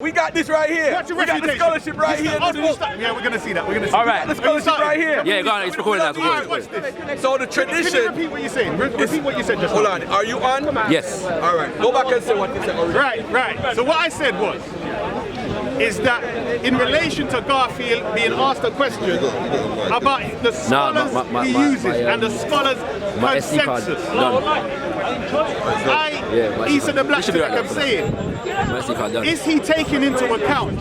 We got this right here. What's your we got the reputation? scholarship right here. Yeah, we're gonna see that. We're gonna see. All right, the scholarship right here. Yeah, go on. It's recorded now. Alright, watch this. So the Can you tradition. repeat what you're saying? Repeat what you said just Hold now. on. Are you on? Yes. All right. Go back and say what you said. Right. So what I said is that in relation to Garfield being asked a question about the scholars he uses and the scholars' consensus. Issa the Blacktellect, I'm saying, is he taking into account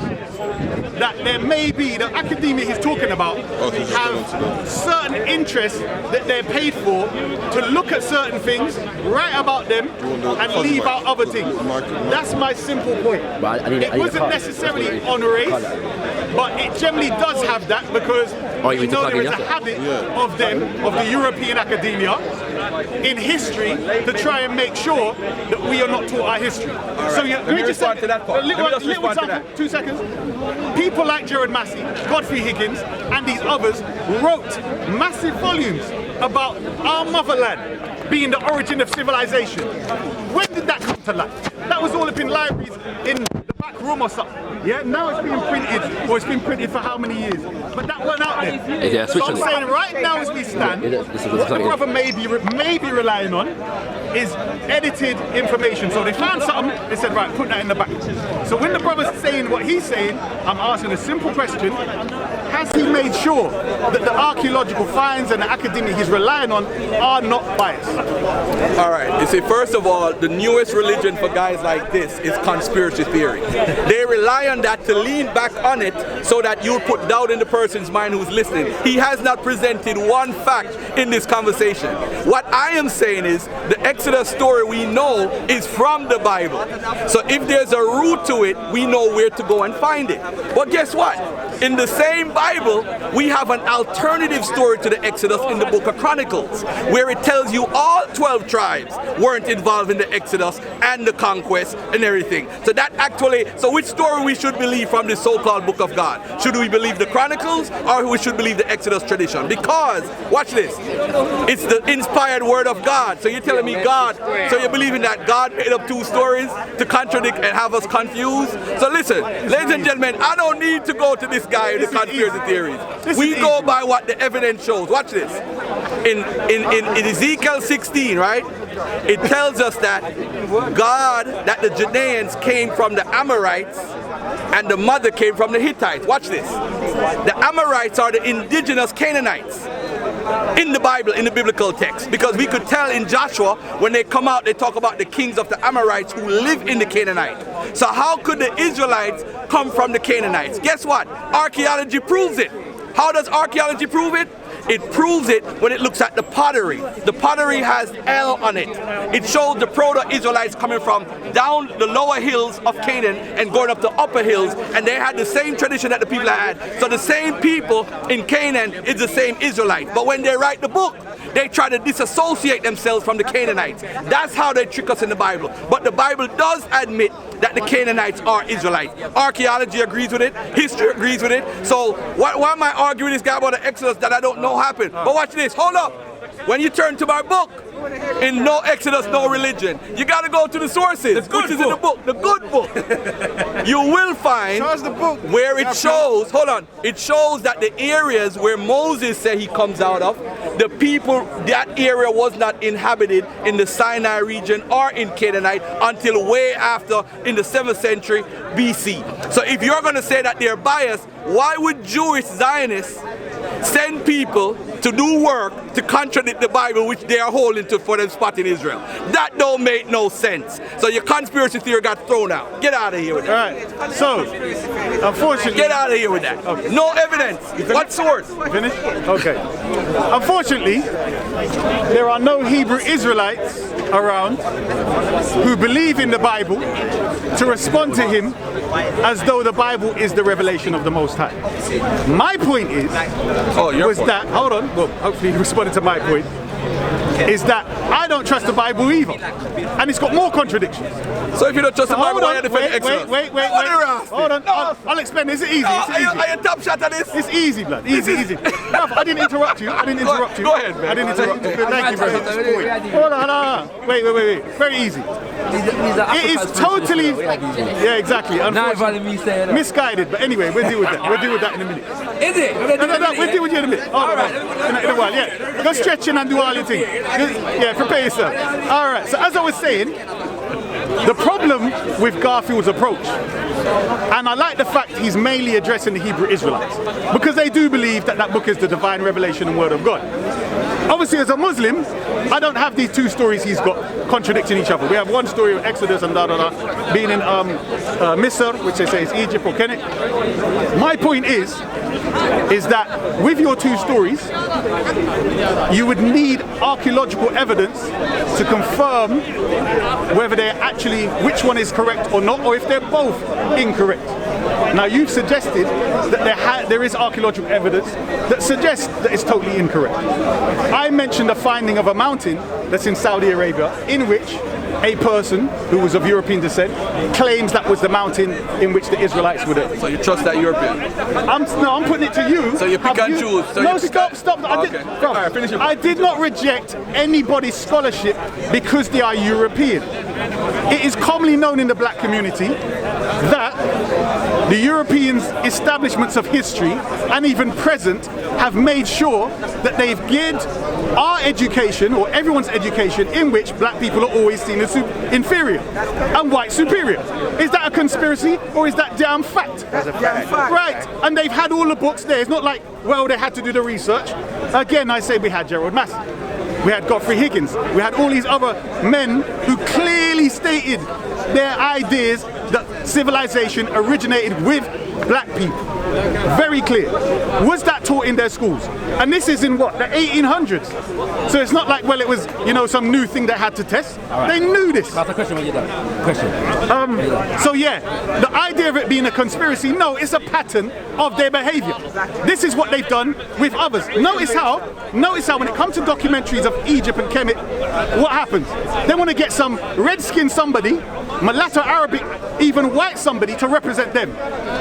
that there may be, the academia he's talking about, have certain interests that they're paid for to look at certain things, write about them, and leave out other things? That's my simple point. It wasn't necessarily on race, but it generally does have that because we know there is a habit of them, of the European academia, in history to try and make sure that we are not taught our history. So let me just respond to that part. Little example, 2 seconds. People like Jared Massey, Godfrey Higgins, and these others wrote massive volumes about our motherland being the origin of civilization. When did that come to light? That was all up in libraries in the back room or something. Yeah, now it's being printed, or it's been printed for how many years? But that weren't out there. So I'm saying right now as we stand, what the brother may be relying on is edited information. So they found something, they said, right, put that in the back. So when the brother's saying what he's saying, I'm asking a simple question: has he made sure that the archaeological finds and the academia he's relying on are not biased? All right. You see, first of all, the newest religion for guys like this is conspiracy theory. They rely on that to lean back on it so that you put doubt in the person's mind who's listening. He has not presented one fact in this conversation. What I am saying is the Exodus story we know is from the Bible. So if there's a root to it, we know where to go and find it. But guess what? In the same Bible, we have an alternative story to the Exodus in the book of Chronicles, where it tells you all 12 tribes weren't involved in the Exodus and the conquest and everything. So that actually, so which story we should believe from this so-called book of God? Should we believe the Chronicles or we should believe the Exodus tradition? Because, watch this, it's the inspired word of God. So you're telling me God, so you're believing that God made up two stories to contradict and have us confused? So listen, ladies and gentlemen, I don't need to go to this guy with the conspiracy theories. We go by what the evidence shows. Watch this. In Ezekiel 16, right? It tells us that that the Judeans came from the Amorites and the mother came from the Hittites. Watch this. The Amorites are the indigenous Canaanites in the Bible, in the biblical text, because we could tell in Joshua when they come out, they talk about the kings of the Amorites who live in the Canaanite. So how could the Israelites come from the Canaanites? Guess what? Archaeology proves it. How does archaeology prove it? It proves it when it looks at the pottery. The pottery has L on it. It shows the proto-Israelites coming from down the lower hills of Canaan and going up the upper hills, and they had the same tradition that the people had. So the same people in Canaan is the same Israelite. But when they write the book, they try to disassociate themselves from the Canaanites. That's how they trick us in the Bible. But the Bible does admit that the Canaanites are Israelites. Archaeology agrees with it. History agrees with it. So why am I arguing this guy about the Exodus that I don't know happened? But watch this. Hold up. When you turn to my book, in No Exodus, No Religion, you got to go to the sources, which is in the book, the good book. You will find where it shows, it shows that the areas where Moses said he comes out of, the people, that area was not inhabited in the Sinai region or in Canaanite until way after, in the 7th century BC. So if you're going to say that they're biased, why would Jewish Zionists send people to do work to contradict the Bible, which they are holding to for them spot in Israel? That don't make no sense. So your conspiracy theory got thrown out. Get out of here with that. All right. So, unfortunately, get out of here with that. Okay. No evidence. What source? Finished? Okay. Unfortunately, there are no Hebrew Israelites around who believe in the Bible to respond to him as though the Bible is the revelation of the Most High. My point is, hold on, well, hopefully you responded to my point. is that I don't trust the Bible either. And it's got more contradictions. So if you don't trust the Bible, why are you defending Exodus? Wait. Hold on. I'll explain. Is it easy? Are you top shot at this? It's easy, blood. Easy. No, I didn't interrupt you. Go ahead, man. I didn't interrupt you. Thank you very much. Hold on. Wait. Very easy. It is totally... Yeah, exactly. Misguided. But anyway, we'll deal with that. We'll deal with that in a minute. Is it? No, we'll deal with you in a minute. All right. In a while, yeah. Go stretching and do all your thing. Yeah, prepare yourself. All right. So as I was saying, the problem with Garfield's approach, and I like the fact he's mainly addressing the Hebrew Israelites, because they do believe that that book is the divine revelation and word of God. Obviously, as a Muslim, I don't have these two stories he's got contradicting each other. We have one story of Exodus and being in Misr, which they say is Egypt or Kemet. My point is that with your two stories, you would need archaeological evidence to confirm whether they're actually, which one is correct or not, or if they're both incorrect. Now, you've suggested that there is archaeological evidence that suggests that it's totally incorrect. I mentioned the finding of a mountain that's in Saudi Arabia in which a person who was of European descent claims that was the mountain in which the Israelites were there. So you trust that European? I'm putting it to you. So you pick and choose? Stop. I did not reject anybody's scholarship because they are European. It is commonly known in the black community that the Europeans' establishments of history and even present have made sure that they've geared our education, or everyone's education, in which black people are always seen as inferior and white superior. Is that a conspiracy or is that damn fact? That's a fact. Right, and they've had all the books there. It's not like, well, they had to do the research. Again, I say we had Gerald Massey. We had Godfrey Higgins. We had all these other men who clearly stated their ideas that civilization originated with black people. Very clear. Was that taught in their schools? And this is in what? The 1800s. So it's not like, well, it was, some new thing that had to test. Right. They knew this. That's a question when you're done. Question. So yeah, the idea of it being a conspiracy, no, it's a pattern of their behavior. This is what they've done with others. Notice how when it comes to documentaries of Egypt and Kemet, what happens? They want to get some red-skinned somebody, mulatto, Arabic, even white somebody to represent them.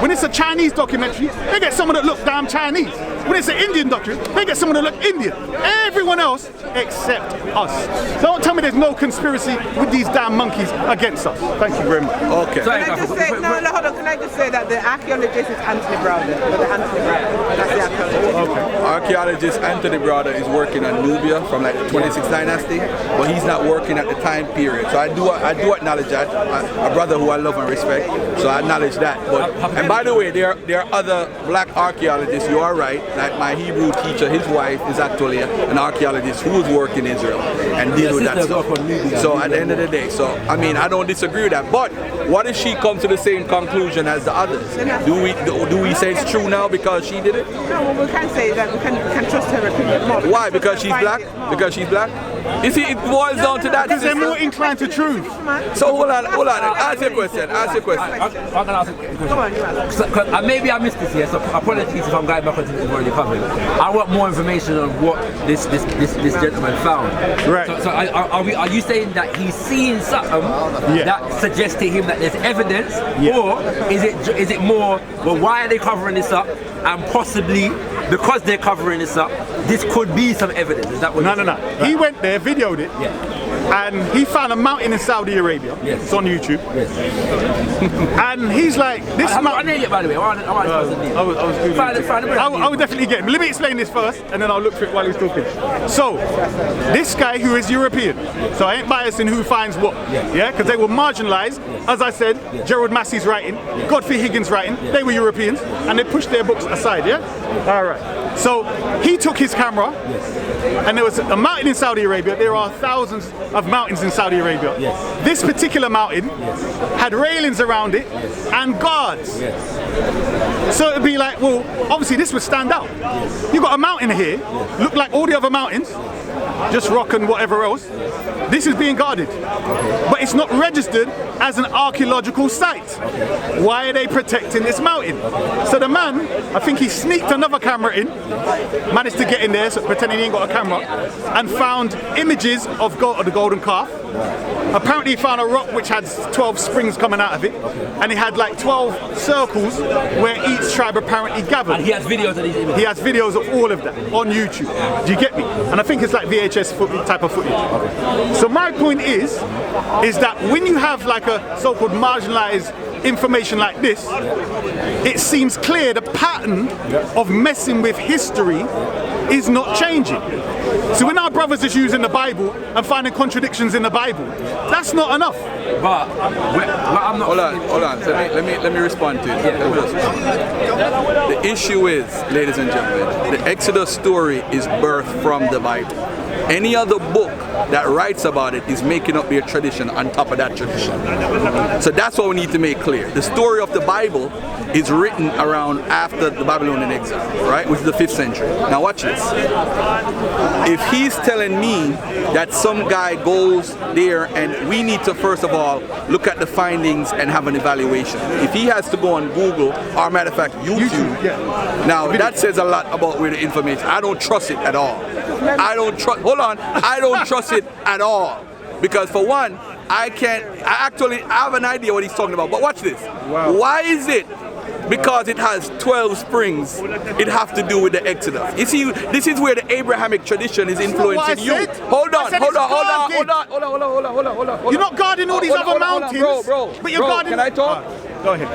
When it's a Chinese documentary, they get someone that looks damn Chinese. When it's an Indian documentary, they get someone that looks Indian. Everyone else except us. So don't tell me there's no conspiracy with these damn monkeys against us. Thank you very much. Okay. Can I just say that the archaeologist is Anthony Browder? That's the archaeologist. Okay. Archaeologist Anthony Browder is working on Nubia from like the 26th dynasty, but he's not working at the time period. So I do acknowledge that. A brother who I love and respect, so I acknowledge that. But and by the way, there are other black archaeologists. You are right. Like my Hebrew teacher, his wife is actually an archaeologist who is working in Israel and deal with that stuff. So at the end of the day, I don't disagree with that. But what if she comes to the same conclusion as the others? Do we say it's true now because she did it? No, well, we can say that we can trust her opinion more. Why? Because she's black? Because she's black? You see, it boils down to that. Because they're more inclined to truth. So hold on. Ask your question. I'm going to ask a question. Maybe I missed this here, so apologies if I'm going back onto the already covered. I want more information on what this gentleman found. Right. So are you saying that he's seen something that suggests to him that there's evidence, or is it more, well, why are they covering this up, and possibly because they're covering this up, this could be some evidence? Is that what? No. He went there, videoed it. Yeah. And he found a mountain in Saudi Arabia. Yes. It's on YouTube. Yes. And he's like, this mountain. I named it, by the way. I was Googling. I would definitely get him. Let me explain this first, and then I'll look for it while he's talking. So, this guy who is European, so I ain't biased in who finds what, because they were marginalized. As I said, Gerald Massey's writing, Godfrey Higgins' writing, they were Europeans, and they pushed their books aside, All right. So, he took his camera, and there was a mountain in Saudi Arabia. There are thousands of mountains in Saudi Arabia. Yes. This particular mountain had railings around it and guards. Yes. So it'd be like, well, obviously this would stand out. You got a mountain here, look like all the other mountains, just rock and whatever else. This is being guarded, but it's not registered as an archaeological site. Why are they protecting this mountain? So the man, I think he sneaked another camera in, managed to get in there, so pretending he ain't got a camera, and found images of the golden calf. Apparently he found a rock which had 12 springs coming out of it, and he had like 12 circles where each tribe apparently gathered. And he has videos of these images? He has videos of all of that on YouTube. Do you get me? And I think it's like VHS type of footage. So my point is that when you have like a so-called marginalized information like this, it seems clear the pattern of messing with history is not changing. So when our brothers is using the Bible and finding contradictions in the Bible, that's not enough. But I'm not. Hold on. So let me respond to it. The issue is, ladies and gentlemen, the Exodus story is birthed from the Bible. Any other book that writes about it is making up their tradition on top of that tradition. So that's what we need to make clear. The story of the Bible is written around after the Babylonian exile, right? Which is the 5th century. Now watch this. If he's telling me that some guy goes there and we need to first of all look at the findings and have an evaluation. If he has to go on Google, or matter of fact YouTube, now that says a lot about where the information, I don't trust it at all. I don't trust it at all. Because for one, I have an idea what he's talking about, but watch this. Wow. Why is it? Because it has 12 springs, it has to do with the Exodus. You see, this is where the Abrahamic tradition is influencing you. Hold on. You're not guarding all these other mountains, bro. But you're guarding. Can I talk? Go ahead.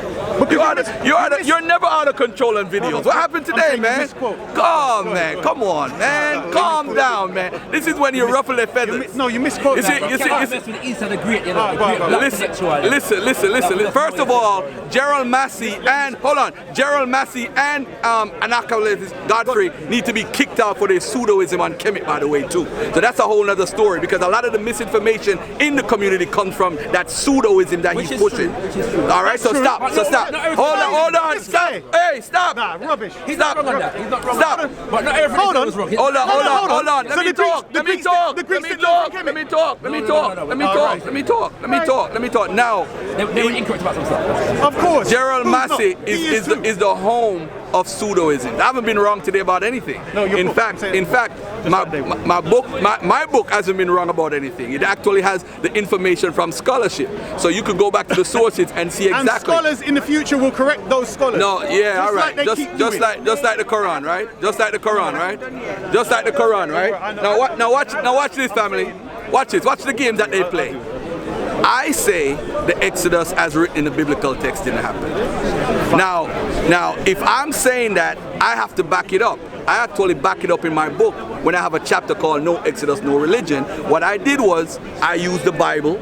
You're never out of control on videos. What happened today, man? Come on, man. Calm down, man. This is when you ruffle their feathers. You misquote. Listen. First of all, Gerald Massey and Anacolus Godfrey need to be kicked out for their pseudoism on Kemet, by the way, too. So that's a whole other story, because a lot of the misinformation in the community comes from that pseudoism that he's pushing. All right, so stop. Hold on. Stop. Hey, stop. Nah, rubbish. He's not wrong on that. He's not wrong. Stop. But not everything was wrong. Hold on. Let me talk. Now, they were incorrect about some stuff. Of course. Gerald Massey is the home of pseudoism. I haven't been wrong today about anything. No, in fact, my book hasn't been wrong about anything. It actually has the information from scholarship, so you could go back to the sources and see exactly. And scholars in the future will correct those scholars. No, yeah, all right. Like just like the Quran, right? Just like the Quran, right? Now watch this, family. Watch this. Watch the games that they play. I say the Exodus as written in the biblical text didn't happen. Now, if I'm saying that, I have to back it up. I actually back it up in my book when I have a chapter called No Exodus, No Religion. What I did was I used the Bible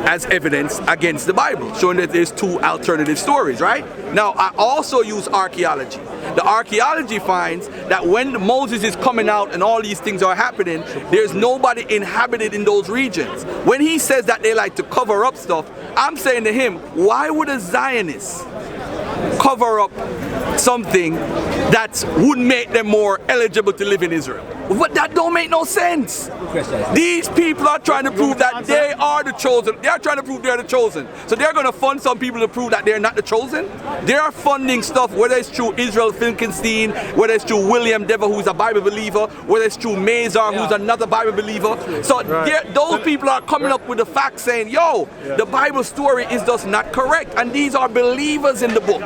as evidence against the Bible, showing that there's two alternative stories, right? Now, I also use archaeology. The archaeology finds that when Moses is coming out and all these things are happening, there's nobody inhabited in those regions. When he says that they like to cover up stuff, I'm saying to him, why would a Zionist cover up something that would make them more eligible to live in Israel? But that don't make no sense. These people are trying to prove that they are the chosen. They are trying to prove they're the chosen. So they're going to fund some people to prove that they're not the chosen. They are funding stuff, whether it's through Israel Finkelstein, whether it's through William Dever, who's a Bible believer, whether it's through Mazar, who's another Bible believer. So those people are coming up with the facts saying, yo, the Bible story is just not correct. And these are believers in the book.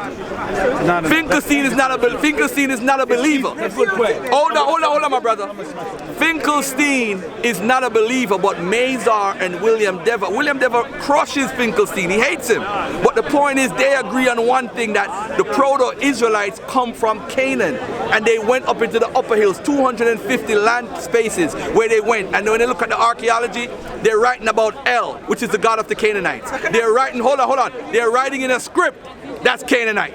Finkelstein is not a believer. Hold on, my brother. Finkelstein is not a believer, but Mazar and William Dever crushes Finkelstein. He hates him. But the point is, they agree on one thing, that the proto-Israelites come from Canaan, and they went up into the upper hills, 250 land spaces where they went. And when they look at the archaeology, they're writing about El, which is the god of the Canaanites. They're writing, hold on. They're writing in a script that's Canaanite.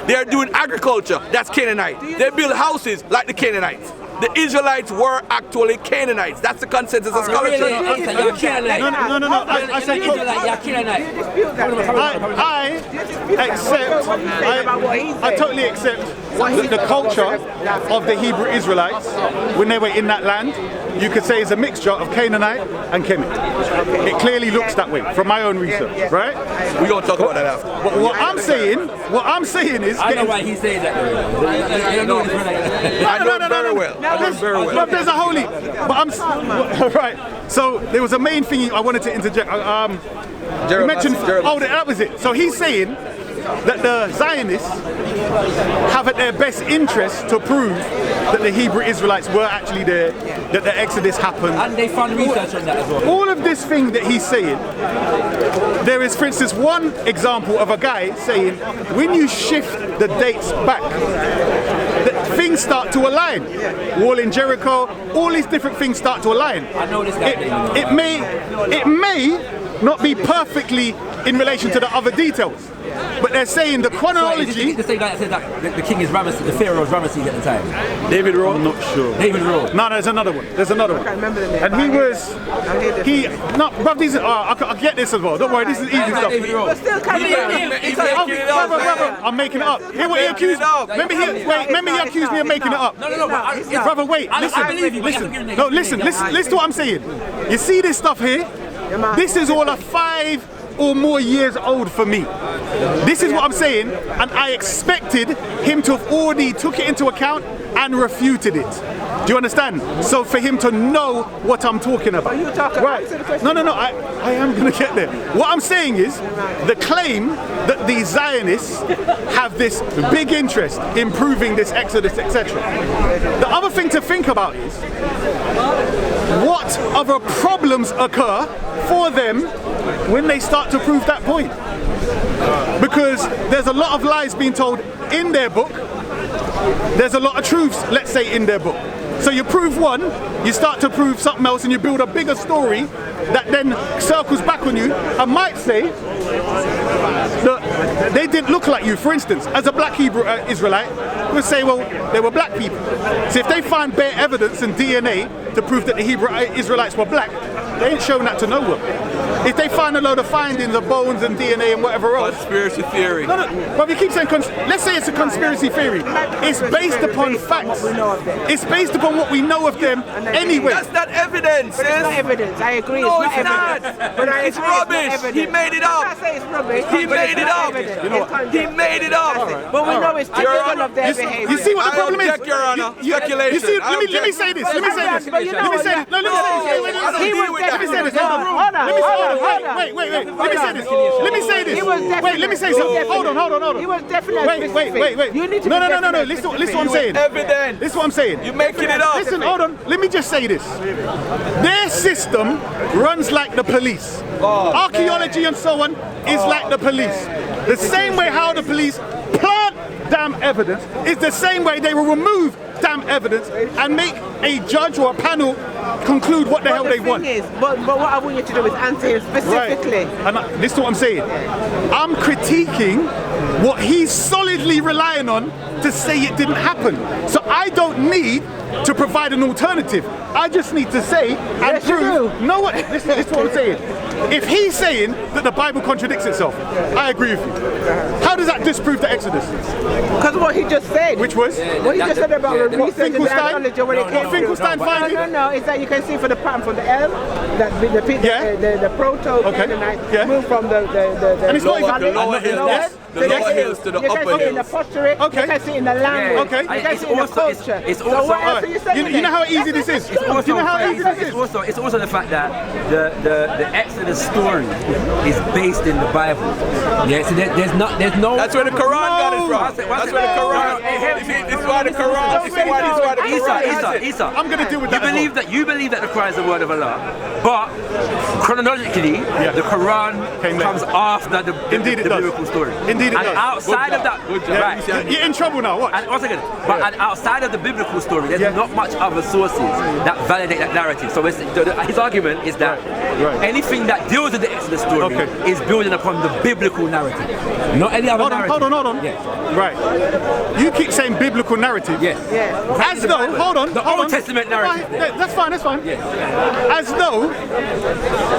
They're doing agriculture, that's Canaanite. They build houses like the Canaanites. the Israelites were actually Canaanites. That's the consensus of scholarship. You're Canaanite. No. I said You're Canaanite. I totally accept the culture of the Hebrew Israelites when they were in that land. You could say is a mixture of Canaanite and Kemet. It clearly looks that way from my own research, right? We're gonna talk about that after. But what I'm saying is, I know why he says that. I know very well. I know very well. There's a holy. But I'm right. So there was a main thing I wanted to interject. You mentioned. Oh, that was it. So he's saying that the Zionists have at their best interest to prove that the Hebrew Israelites were actually there, that the Exodus happened. And they found research on that as well. All of this thing that he's saying, there is, for instance, one example of a guy saying, when you shift the dates back, that things start to align. Wall in Jericho, all these different things start to align. I know this guy. It may not be perfectly in relation to the other details. But they're saying the chronology. The same guy that said that the king is Ramesses, the pharaoh is Ramesses at the time. David Rowe? I'm not sure. David Rowe. No, there's another one. There's another one. I can't remember the name. And I'll get this as well. Don't worry, this is easy stuff. David Rowe. But still, Brother, I'm making it up. Hear what he accused. Remember he accused me of making it up. No. Brother, wait. I believe you. Listen to what I'm saying. You see this stuff here? This is all a 5 or more years old for me. This is what I'm saying, and I expected him to have already took it into account and refuted it. Do you understand? So for him to know what I'm talking about. You talking right? No. I am going to get there. What I'm saying is the claim that the Zionists have this big interest in proving this Exodus, etc. The other thing to think about is what other problems occur for them when they start to prove that point. Because there's a lot of lies being told in their book. There's a lot of truths, let's say, in their book. So you prove one, you start to prove something else, and you build a bigger story that then circles back on you. I might say that they didn't look like you. For instance, as a Black Hebrew Israelite, we would say, well, they were black people. So if they find bare evidence and DNA to prove that the Hebrew Israelites were black, they ain't showing that to no one. If they find a load of findings of bones and DNA and whatever else. Conspiracy theory. No, but we keep saying, let's say it's a conspiracy theory. It's based upon facts. It's based upon what we know of them anyway. That's not evidence. But it's not evidence. I agree. No, it's not. But it's rubbish. He made it up. I say it's rubbish. He made it up. You know what? He made it up. But we know it's typical of their behavior. You see what the problem is? I object, Your Honor. Speculation. You see, let me say this. Let me say this. Let me say this. No, let me say this. Hold on. Wait. Let me say this. Let me say something. Hold on. He was definitely Wait. You need to No. Listen what I'm saying. Evidence. This is what I'm saying. You're making it up. Listen, hold on. Let me just say this. Their system runs like the police. Archaeology and so on is like the police. The same way how the police plant damn evidence is the same way they will remove damn evidence and make a judge or a panel conclude what the hell they want. But what I want you to do is answer him specifically. Right. And this is what I'm saying. I'm critiquing what he's solidly relying on to say it didn't happen. So I don't need to provide an alternative. I just need to say and prove. No, what? This is what I'm saying. If he's saying that the Bible contradicts itself, I agree with you. How does that disprove the Exodus? Because what he just said. Which was? What he just said about research and archaeology when it came Finkelstein finding? No, it's that you can see for the pattern from the L, that the proto-Canaanite moved from the lower hills to the upper hills. In the pottery, you can see in the language, you can see in the culture. You know how easy this is? You know how easy this is? It's also the fact that the Exodus story is based in the Bible. Yeah, so there's no. That's where the Quran got it from. That's where the Quran. This is why the Quran. This is why the Quran. Isa, I'm gonna deal with that. You believe that the Quran is the word of Allah, but chronologically, the Quran comes after the biblical story. Indeed, it does. And outside of that, right? You're in trouble now. What? And once again, and outside of the biblical story, there's not much other sources that validate that narrative. So his argument is that anything that deals with the Exodus story is building upon the biblical narrative, not any other narrative. Hold on. Yeah. Right. You keep saying biblical narrative. narrative. Yes. As though, hold on. The Old Testament narrative. Fine, that's fine, that's fine. As though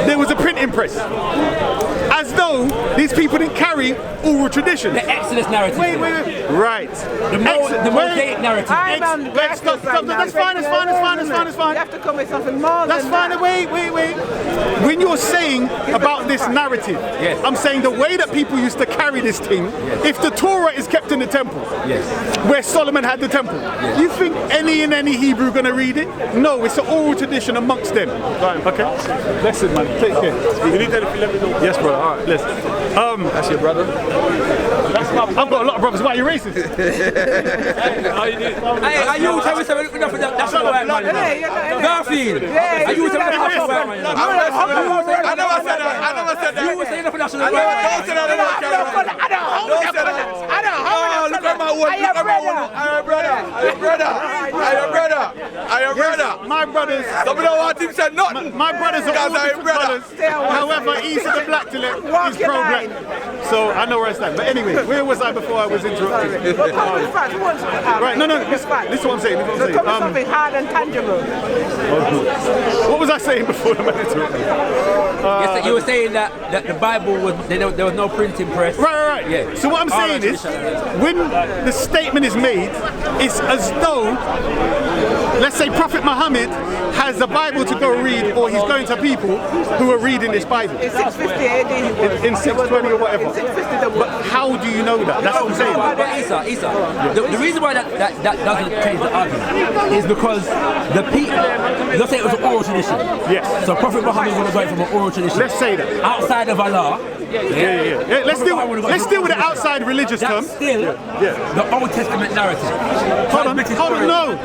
there was a printing press. As though these people didn't carry oral tradition. The Exodus narrative. Wait. Right. The Mosaic narrative. Stop. That's fine. You have to come with something more That's than fine. that. Wait. When you're saying about this narrative, I'm saying the way that people used to carry this thing, if the Torah is kept in the temple, where Solomon had the temple, you think any Hebrew gonna read it? No, it's an oral tradition amongst them. Right, okay. Listen, man. Take care. You need to let me know. Yes, brother. All right, listen. That's your brother? I've got a lot of brothers. Why are you racist? How you doing? Hey, are you telling me something enough of that? That's not right, man. Garfield. Are you telling me that's not right, man? I never said that. You were saying enough of that. Don't say that about camera. Don't say that. Oh, look at my one. Look at my one. I am brother. My brothers. Some don't want him said nothing. My brothers are all different brothers. However, east of the Blacktellect is pro-black. So I know where I stand. But anyway, where was I before I was interrupted? Right, no. This is what I'm saying. Something hard and tangible. What was I saying before the man interrupted? Yes, you were saying that the Bible was there was no printing press. Right. Yeah. So what I'm saying is, when the statement is made, it's as though, let's say Prophet Muhammad has a Bible to go read, or he's going to people who are reading this Bible. In 650 AD. In 620 or whatever. In 650 But how do you know that? That's what I'm saying. But Isa, the reason why that doesn't change the argument is because the people, let's say it was an oral tradition. Yes. So Prophet Muhammad would have gone from an oral tradition. Let's say that. Outside of Allah. Yeah. Let's deal with the outside religious term. That's still the Old Testament narrative. Hold on.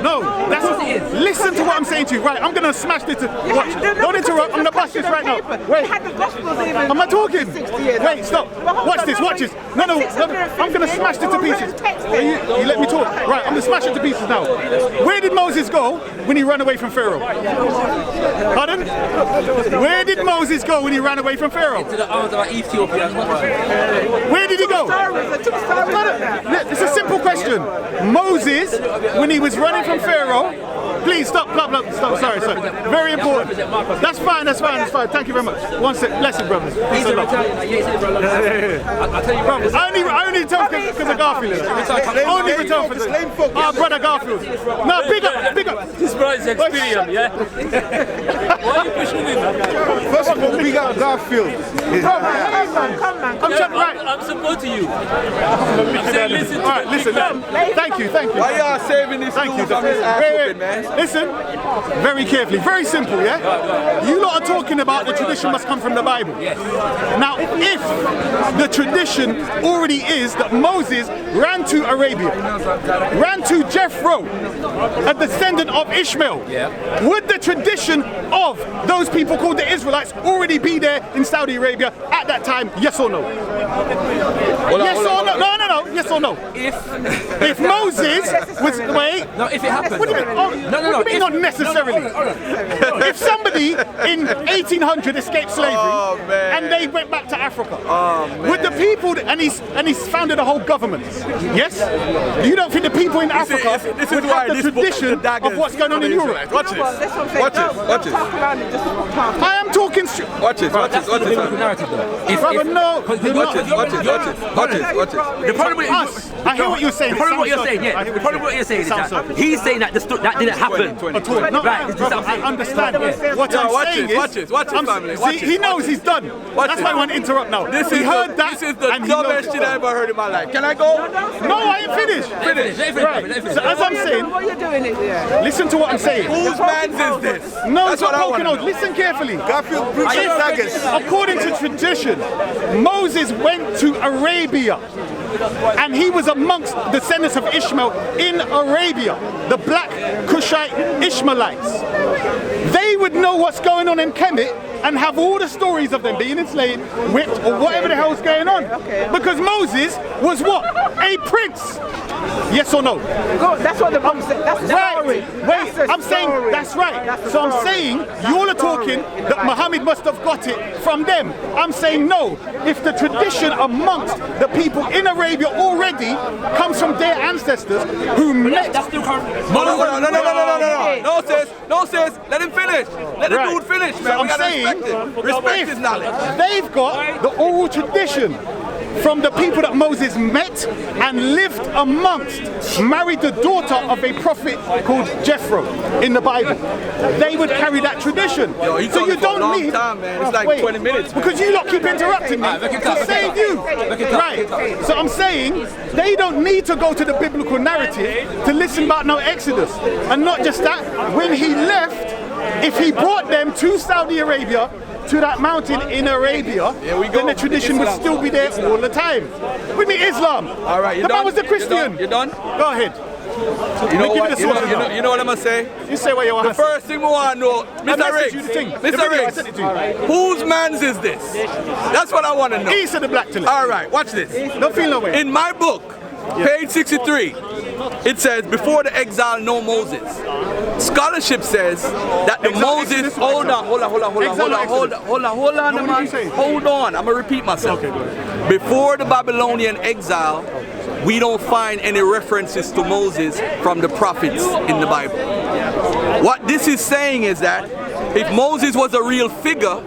No. That's what it is. Listen to what I'm saying to you. Right, I'm going to smash this. Watch. Don't interrupt. I'm going to bust this right now. Wait. Am I talking? Wait, stop. Watch this. No. I'm going to smash this to pieces. You let me talk. Right, I'm going to smash it to pieces now. Where did Moses go when he ran away from Pharaoh? Pardon? Where did Moses go when he ran away from Pharaoh? To the arms of Ethiopia. Where did he go? It's a simple question. Moses, when he was running from Pharaoh, please stop. Sorry. Very important. That's fine. Thank you very much. One sec. Blessed brothers. He's a return. I'll tell you, brothers. I only return because of Garfield. Only return for the brother Garfield. No, big up. This brother's experience, yeah? Why are you pushing him? First of all, big up Garfield. Come on. I'm supporting you. I'm saying listen to All right, listen. Thank you. Why y'all saving this dude from his ass whooping, man? Listen, very carefully, very simple, yeah? You lot are talking about the tradition must come from the Bible. Yes. Now, if the tradition already is that Moses ran to Arabia, ran to Jethro, a descendant of Ishmael, would the tradition of those people called the Israelites already be there in Saudi Arabia at that time? Yes or no? Yes or no? No. Yes or no? If Moses was if it happened. What do you mean? No. What do you mean not necessarily? If somebody in 1800 escaped slavery and they went back to Africa, would the people and he's founded a whole government? Yes. You don't think the people in Africa would have the tradition of what's going on in Europe? Watch this. I am talking. Watch this. That's the biblical narrative, though. Brother, no. Watch this. The problem with I hear what you're saying. The problem with what you're saying is that he's saying that that didn't happen. I understand. What I'm saying is, watch this, family. See, he knows he's done. That's why I want to interrupt now. He heard that. This is the dumbest shit I ever heard in my life. Can I go? No, I ain't finished. Right. So as I'm saying, what you're doing is here. Listen to what I'm saying. Whose man's is this? No, That's what I want to know. Listen carefully. Garfield brings some daggers. According to tradition, Moses went to Arabia, and he was amongst the descendants of Ishmael in Arabia, the black Cushite Ishmaelites. They would know what's going on in Kemet and have all the stories of them being enslaved, whipped, or whatever the hell's going on. Because Moses was what? A prince. Yes or no? Good. That's what the book said. That's the story. Wait, I'm saying that's right. So I'm saying you all are talking that Muhammad must have got it from them. I'm saying no. If the tradition amongst the people in Arabia already comes from their ancestors who met. No, sis. Let him finish. Let the dude finish, man. So We gotta respect it. Respect his knowledge. They've got the oral tradition from the people that Moses met and lived amongst, married the daughter of a prophet called Jethro in the Bible. They would carry that tradition. Yo, so you don't need time, man. It's like 20 minutes. Man. Because you lot keep interrupting me to save you. Right. So I'm saying they don't need to go to the biblical narrative to listen about no Exodus. And not just that, when he left, if he brought them to Saudi Arabia, to that mountain in Arabia, then the tradition would still be there all the time. With me, Islam. All right, the man was a Christian. You done? Go ahead. You know what? You know what I'm gonna say? You say what you want. The first thing we want to know, Mr. Riggs, whose man's is this? That's what I want to know. He said the Blacktellect. All right, watch this. Don't feel no way. In my book, page 63, it says, before the exile, no Moses. Scholarship says that the Moses, hold on, I'm gonna repeat myself. Okay, go ahead. Before the Babylonian exile, we don't find any references to Moses from the prophets in the Bible. What this is saying is that if Moses was a real figure,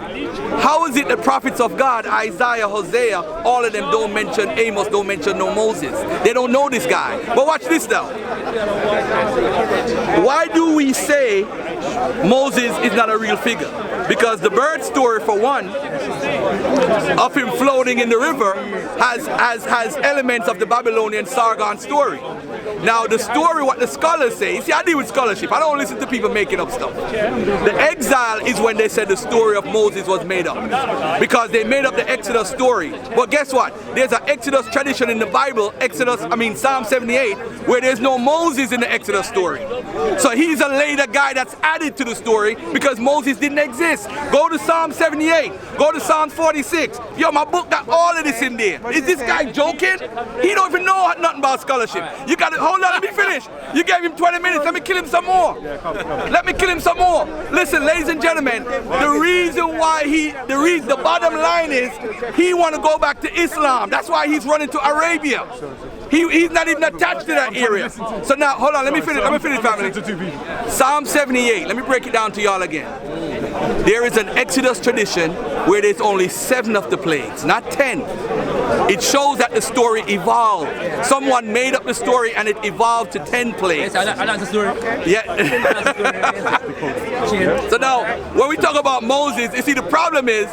how is it the prophets of God, Isaiah, Hosea, all of them don't mention Amos, don't mention no Moses? They don't know this guy. But watch this now. Why do we say Moses is not a real figure? Because the bird story, for one, of him floating in the river has elements of the Babylonian Sargon story. Now the story, what the scholars say, you see, I deal with scholarship, I don't listen to people making up stuff. The exile is when they said the story of Moses was made up, because they made up the Exodus story. But guess what? There's an Exodus tradition in the Bible, Psalm 78, where there's no Moses in the Exodus story. So he's a later guy that's added to the story because Moses didn't exist. Go to Psalm 78, go to Psalm 46. Yo, my book got all of this in there. Is this guy joking? He don't even know nothing about scholarship. You got to, hold on, let me finish. You gave him 20 minutes, let me kill him some more. Let me kill him some more. Listen, ladies and gentlemen, the reason why the bottom line is he want to go back to Islam. That's why he's running to Arabia. He's not even attached to that area. So now, hold on, let me finish, family. Psalm 78, let me break it down to y'all again. There is an Exodus tradition where there's only 7 of the plagues, not 10. It shows that the story evolved. Someone made up the story and it evolved to 10 plagues. Yes, I like the story. Yeah. So now, when we talk about Moses, you see, the problem is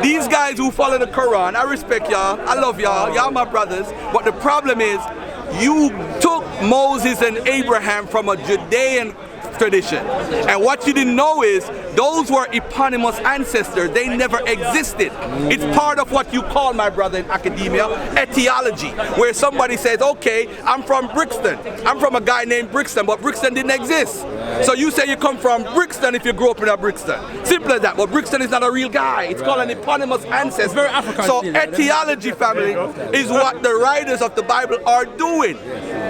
these guys who follow the Quran, I respect y'all, I love y'all, y'all my brothers, but the problem is you took Moses and Abraham from a Judean tradition. And what you didn't know is those were eponymous ancestors. They never existed. It's part of what you call, my brother, in academia, etiology, where somebody says, okay, I'm from Brixton. I'm from a guy named Brixton, but Brixton didn't exist. So you say you come from Brixton if you grew up in a Brixton. Simple as that. But Brixton is not a real guy. It's called an eponymous ancestor. Very African. So etiology, family, is what the writers of the Bible are doing.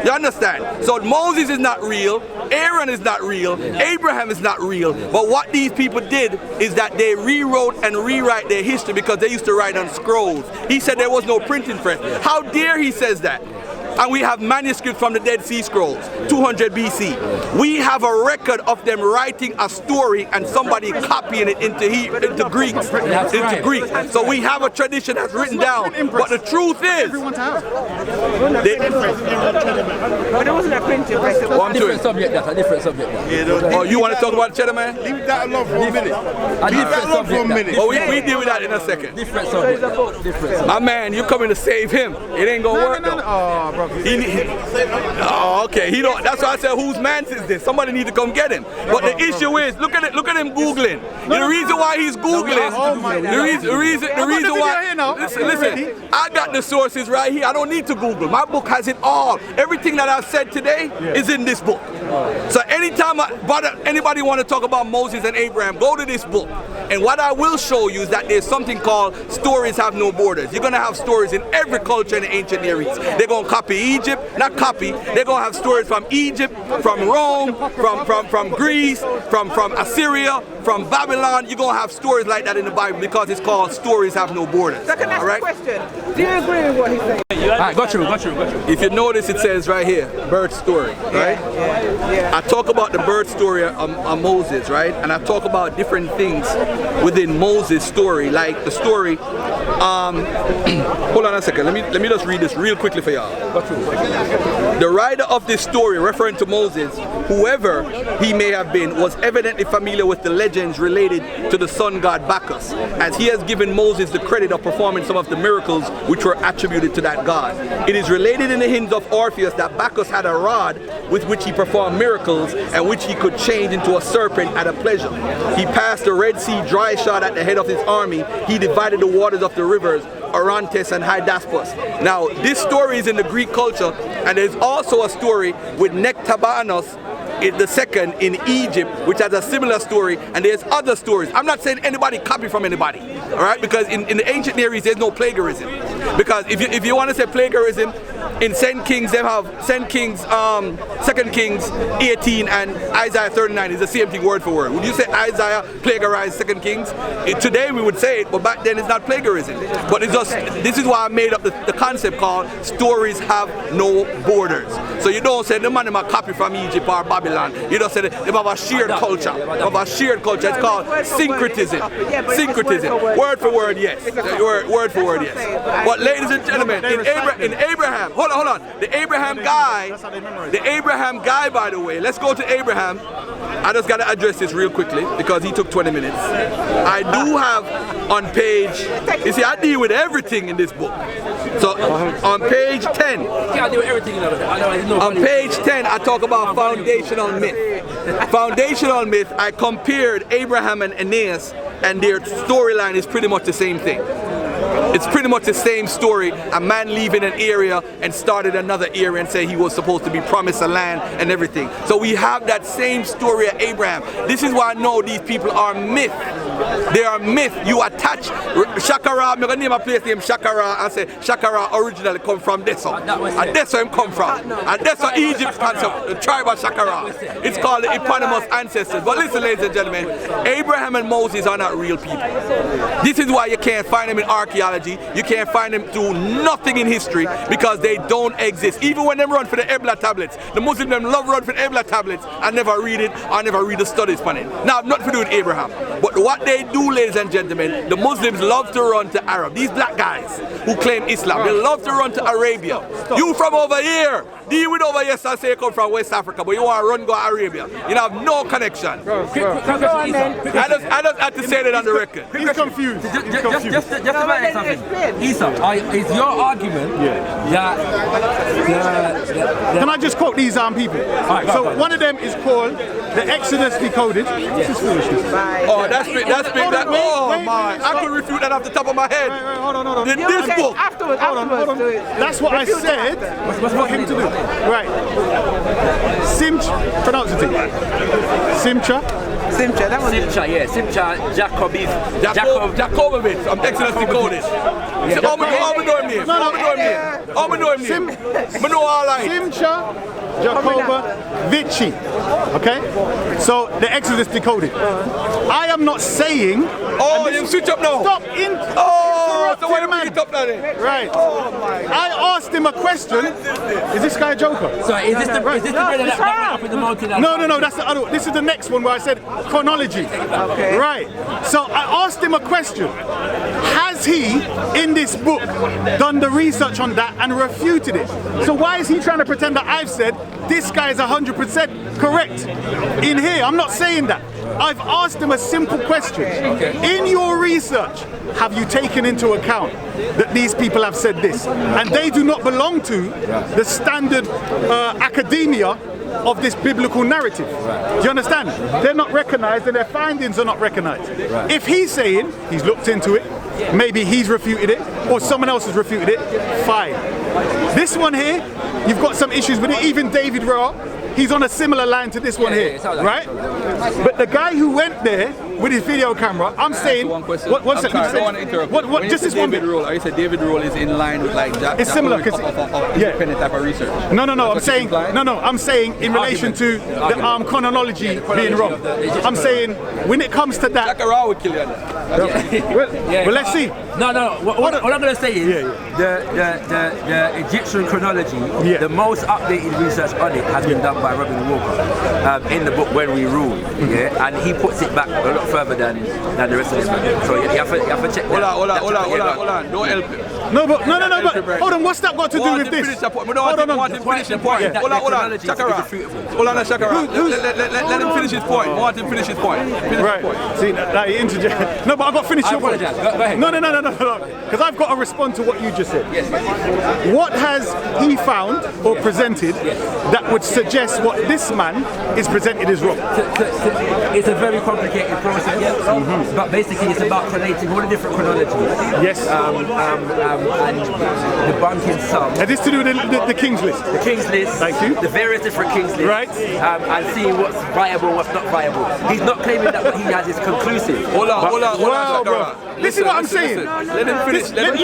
You understand? So Moses is not real. Aaron is not real. Abraham is not real. But what these people did is that they rewrote and rewrite their history because they used to write on scrolls. He said there was no printing press. How dare he says that? And we have manuscripts from the Dead Sea Scrolls, 200 BC. We have a record of them writing a story and somebody copying it into Greek. So we have a tradition that's written down. But the truth is, But there wasn't a printing press. Different subject, that's a different subject. Oh, you want to talk about Cheddar Man? Leave that alone for a minute. A different subject. Oh, we deal with that in a second. Different subject. Different subject. My man, you coming to save him. It ain't gonna work though. Oh, bro. Oh, okay. He don't. That's why I said, whose man is this? Somebody need to come get him. But the issue is, look at it. Look at him googling. The reason why he's googling. The reason why. Listen. I got the sources right here. I don't need to Google. My book has it all. Everything that I've said today is in this book. So anytime anybody want to talk about Moses and Abraham, go to this book. And what I will show you is that there's something called stories have no borders. You're going to have stories in every culture in the ancient Near East. They're going to copy Egypt, not copy. They're going to have stories from Egypt, from Rome, from Greece, from Assyria, from Babylon. You're going to have stories like that in the Bible because it's called stories have no borders. So can I ask a question? Do you agree with what he's saying? Alright, got you. If you notice, it says right here, birth story, right? Yeah. I talk about the birth story of Moses, right? And I talk about different things within Moses' story, like the story. Hold on a second. Let me just read this real quickly for y'all. The writer of this story, referring to Moses, whoever he may have been, was evidently familiar with the legends related to the sun god Bacchus, as he has given Moses the credit of performing some of the miracles which were attributed to that god. It is related in the hymns of Orpheus that Bacchus had a rod with which he performed miracles and which he could change into a serpent at a pleasure. He passed the Red Sea dry shod at the head of his army. He divided the waters of the rivers Orontes and Hydaspes. Now, this story is in the Greek culture, and there's also a story with Nectabanus the second in Egypt, which has a similar story, and there's other stories. I'm not saying anybody copy from anybody, all right? Because in the ancient Near East, there's no plagiarism. Because if you want to say plagiarism, in Second Kings, 2 Kings 18 and Isaiah 39 is the same thing word for word. Would you say Isaiah plagiarized 2 Kings? Today we would say it, but back then it's not plagiarism. But it's just, this is why I made up the concept called stories have no borders. So you don't say the man might copy from Egypt or Babylon. You don't say they have a shared culture. They have a shared culture. It's called syncretism. Syncretism. Word for word, yes. Word for word, yes. But ladies and gentlemen, in Abraham, hold on. The Abraham guy, by the way, let's go to Abraham. I just got to address this real quickly because he took 20 minutes. I do have on page, you see, I deal with everything in this book. So on page 10, on page 10, I talk about foundational myth. Foundational myth, I compared Abraham and Aeneas, and their storyline is pretty much the same thing. It's pretty much the same story. A man leaving an area and started another area and say he was supposed to be promised a land and everything. So we have that same story of Abraham. This is why I know these people are myth. They are myth. You attach Shakara, I'm going to name a place named Shakara and say Shakara originally come from Deso. And that's where him come from. And that's where Egypt comes from, the tribe of Shakara. It's called the eponymous ancestors. But listen, ladies and gentlemen, Abraham and Moses are not real people. This is why you can't find them in archaeology. You can't find them through nothing in history because they don't exist. Even when they run for the Ebla tablets, the Muslims them love run for the Ebla tablets and never read it or never read the studies on it. Now, nothing to do with Abraham. But what they do, ladies and gentlemen, the Muslims love to run to Arab. These black guys who claim Islam, they love to run to Arabia. You from over here, deal with over here and say you come from West Africa, but you want to run go to Arabia. You have no connection. I just had to say that on the record. He's confused. Just to say something. Isa, is your argument that Can I just quote these people? Right, so one of them is called The Exodus Decoded. This is foolishness. Oh, that's big. Oh my! I could refute that off the top of my head. Hold on. In this book. Afterwards. That's what I said for him to do. Right. Pronounce it. Simcha, that was Simcha Jacobovich. I'm Exodus decoded. Simcha Jacobovici. Okay? So the Exodus decoded. I am not saying. Oh, you switch up now. Stop so why you bring it up now then? Right. Oh my God. I asked him a question. Is this guy a joker? So is this the brother that went up in the mountain? No, that's the other one. This is the next one where I said chronology. Okay. Right. So I asked him a question. Has he, in this book, done the research on that and refuted it? So why is he trying to pretend that I've said this guy is 100% correct? In here, I'm not saying that. I've asked him a simple question. In your research, have you taken into account that these people have said this? And they do not belong to the standard academia of this biblical narrative. Do you understand? They're not recognized and their findings are not recognized. If he's saying he's looked into it, maybe he's refuted it, or someone else has refuted it, fine. This one here, you've got some issues with it. Even David Raw, he's on a similar line to this one here, right? But the guy who went there with his video camera. I'm saying, one question. what's I'm sorry, I don't want to interrupt. What? Just this one bit. David Roll. You said David Roll is in line with like that. It's similar because independent type of research. No. I'm saying I'm saying in relation to the chronology being wrong. I'm saying when it comes to that. Shakara would kill you. Well, let's see. No. What I'm going to say is the Egyptian chronology, the most updated research on it has been done by Robin Walker in the book When We Rule. And he puts it back a lot further than the rest of them. So you have to check that. Hold on. Don't help him. No, but hold on. What's that got to do with this? Hold on, finish the point. Hold on, Shakara. Hold on, Shakara. Let him finish his point. I want him to finish his point. Right. See, that he interjected. No, but I've got to finish your point. Go ahead. No. Because I've got to respond to what you just said. Yes. What has he found or presented that would suggest what this man is presented is wrong? It's a very complicated process, but basically it's about collating all the different chronologies. Yes. And debunking some. And this to do with the King's List. The King's List. Thank you. The various different King's Lists. Right. And seeing what's viable, what's not viable. He's not claiming that what he has is conclusive. Hold on, Shakara. This is what I'm saying. Let him finish. Let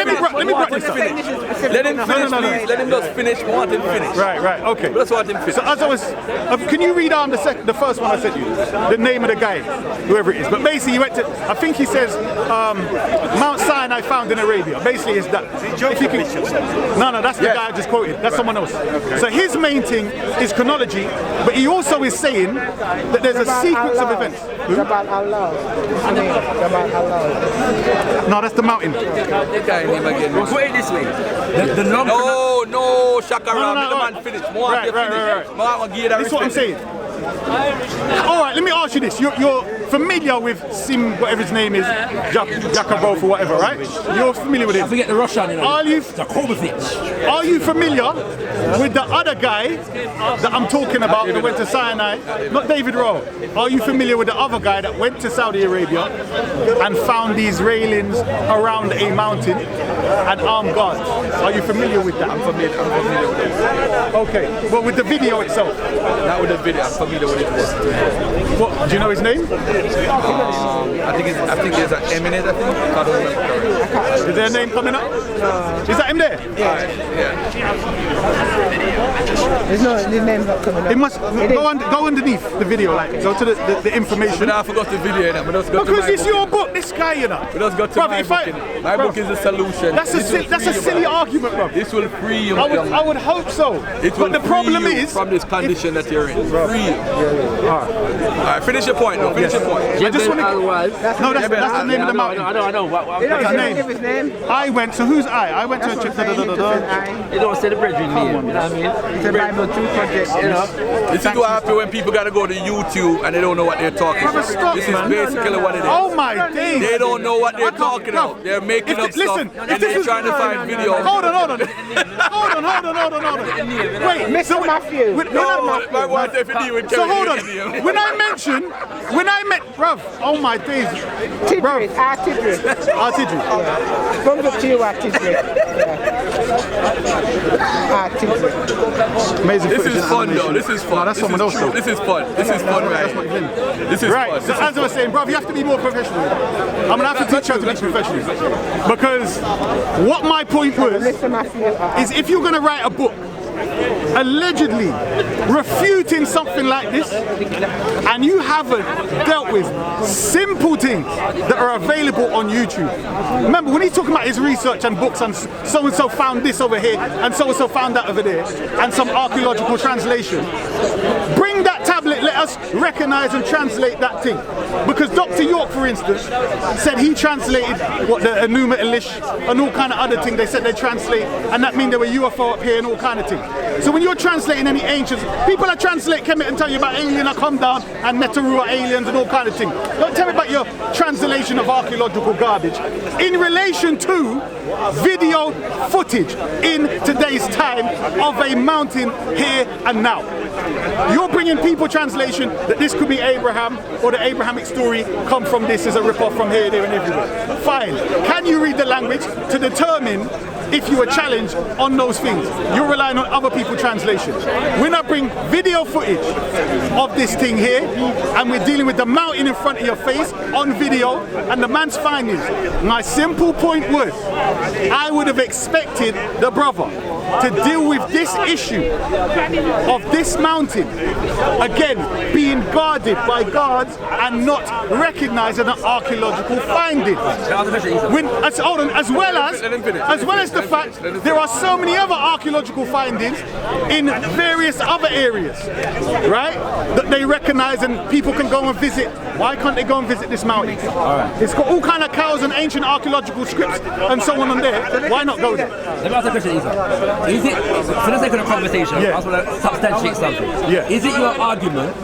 me break this up. Let him finish, please. Let him just finish. I want him to finish. Right. Okay. Let's want him to finish. So as I was, can you read on the first one I sent you? The name of the guy, whoever it is. But basically, he went to. I think he says Mount Sinai found in Arabia. Basically, is that. If you can, no, that's the guy I just quoted. That's someone else. Okay. So his main thing is chronology, but he also is saying that there's a sequence of events. About Allah. No, that's the mountain. Put it this way. The long No, Shakara. Let the man finish. Right. That's what I'm saying. All right, let me ask you this. You're familiar with Sim, whatever his name is, Jakubov or whatever, right? You're familiar with him. I forget the Russian, you know. Are you familiar with the other guy that I'm talking about that went to Sinai? Not David Rowe. Are you familiar with the other guy that went to Saudi Arabia and found these railings around a mountain and armed guards? Are you familiar with that? I'm familiar with it. Okay. Well, with the video itself. Not with the video. I'm familiar with it. What? Do you know his name? I think there's an eminent. Is there a name coming up? Is that him there? Yeah. There's name's not coming up. It must go underneath the video, like go to the information. I forgot the video, because it's your book, this guy, you know. We just got to my book. My book is the solution. That's a silly argument, bro. This will free you. I would hope so. But the problem is from this condition that you're in. Free you. All right, finish your point. Finish your point. I just want to. No, that's the name of the mountain. I know. What's his name? I went. So who's I? I went to a trip. You don't say the brethren name. You know what I mean? It's a Bible 2 project. You know. This is what happens when people gotta go to YouTube and they don't know what they're talking about. This is basically what it is. Oh my days! They don't know what they're talking about. They're making up stuff and they're trying to find videos. Hold on. Wait, Mr. Matthew. So hold on. When I met, bruv, oh my days. Artillery. Thumbs up to you, artillery. Artillery. Amazing. This is fun though. This is fun. No, that's someone else though. This is fun. This is fun, right? This is right. fun. So as I was saying, bruv, you have to be more professional. I'm gonna have to teach you how to be professional. Because what my point was is if you're gonna write a book allegedly refuting something like this and you haven't dealt with simple things that are available on YouTube. Remember when he's talking about his research and books and so-and-so found this over here and so-and-so found that over there and some archaeological translation, bring that tablet, let us recognize and translate that thing. Because Dr. York, for instance, said he translated what the Enuma Elish and all kind of other things they said they translate, and that means there were UFO up here and all kind of things. So when you're translating any ancients, people that translate Kemet and tell you about alien that come down and Neteru are aliens and all kind of things. Don't tell me about your translation of archaeological garbage in relation to video footage in today's time of a mountain here and now. You're bringing people translation that this could be Abraham or the Abrahamic story come from this as a rip-off from here, there and everywhere. Fine. Can you read the language to determine if you were challenged on those things. You're relying on other people's translations. When I bring video footage of this thing here, and we're dealing with the mountain in front of your face on video, and the man's findings, my simple point was, I would have expected the brother to deal with this issue of this mountain, again, being guarded by guards and not recognizing an archaeological finding. As well as the fact there are so many other archaeological findings in various other areas, right, that they recognize and people can go and visit. Why can't they go and visit this mountain? It's got all kind of cows and ancient archaeological scripts and so on there. Why not go there? Let me ask a question, Isa. Is it, for the sake of the conversation, I just want to substantiate something. Is it your argument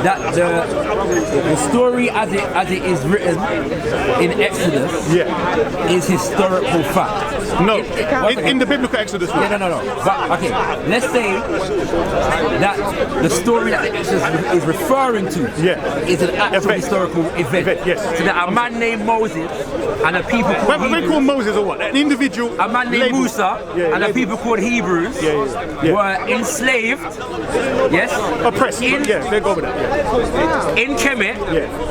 that the story as it is written in Exodus is historical fact? No, in the biblical Exodus. No. But okay, let's say that the story that the Exodus is referring to is an actual historical event. So that a man named Moses and a people called Hebrews, they call Moses or what? An individual. A man named Musa and a people called Hebrews were enslaved. Oppressed. They go with that. In Kemet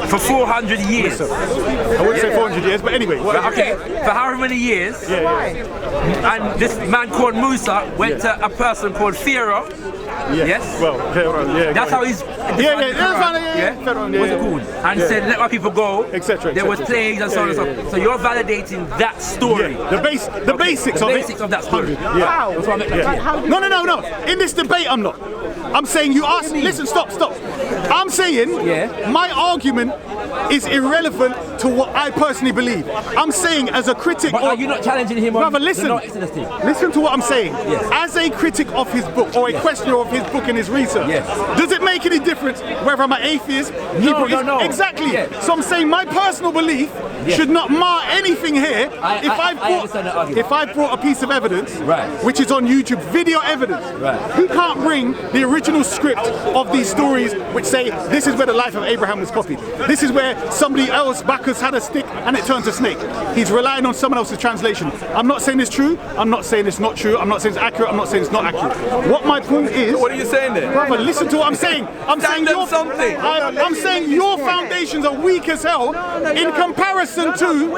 for 400 years. I wouldn't say 400 years, but anyway. Okay, for however many years. And this man called Musa went to a person called Pharaoh. Well, that's how he's. What's it called? And said, let my people go. Etc. There was plagues and so on and so on. So you're validating that story. The basics of that story. No. In this debate, I'm not. I'm saying you asked. Listen, stop. I'm saying my argument is irrelevant to what I personally believe. I'm saying as a critic. But are you not challenging him on the Exodus thing? Listen to what I'm saying. As a critic of his book or a questioner of his book and his research, does it make any difference whether I'm an atheist? No. Exactly. So I'm saying my personal belief should not mar anything here. If I brought a piece of evidence, which is on YouTube, video evidence, he can't bring the original script of these stories which say this is where the life of Abraham was copied. This is where somebody else backers had a stick and it turned to snake. He's relying on someone else's translation. I'm not saying it's true. I'm not saying it's not true. I'm not saying it's accurate. I'm not saying it's not accurate. What my point is... What are you saying then? Brother, listen to what I'm saying. I'm saying your foundations are weak as hell in comparison to...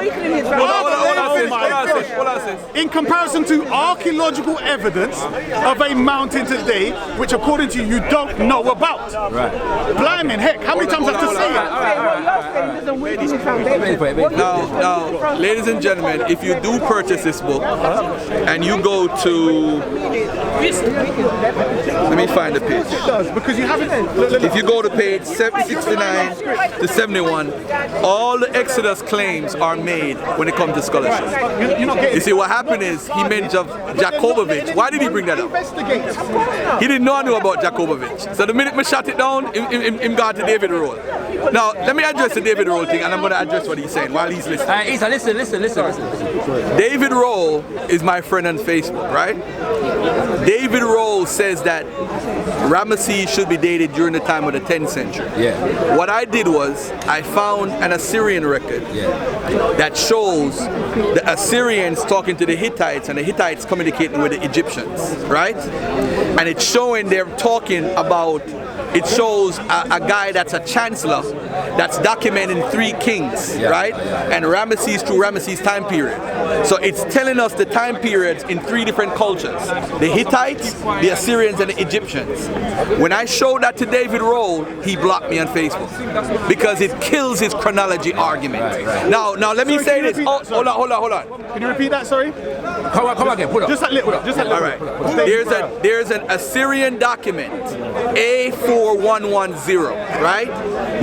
In comparison to archaeological evidence of a mountain today, which according to you don't know about. Blimey, heck, how many times I have to say it? Now, ladies and gentlemen, if you do purchase this book and you go to, let me find the page. Because you haven't. If you go to page 69 to 71, all the Exodus claims are made when it comes to scholarship. You see, what happened is he mentioned Jacobovich. Why did he bring that up? He didn't know I knew about Jacobovich. So the minute I shut it down, him got to David Roll. Now, let me address the David Roll thing, and I'm going to address what he's saying while he's listening. Isa, listen. David Roll is my friend on Facebook, right? David Roll says that Ramesses should be dated during the time of the 10th century. What I did was, I found an Assyrian record that shows the Assyrians talking to the Hittites and the Hittites communicating with the Egyptians, right? And it's showing they're talking about, it shows a guy that's a chancellor that's documenting 3 kings, right? And Ramesses through Ramesses' time period. So it's telling us the time periods in 3 different cultures. The Hittites, the Assyrians, and the Egyptians. When I showed that to David Roll, he blocked me on Facebook because it kills his chronology argument. Now let me say this. Oh, hold on. Can you repeat that, sorry? Come again, put up. Just that little. All right. There's an Assyrian document, A4110, right?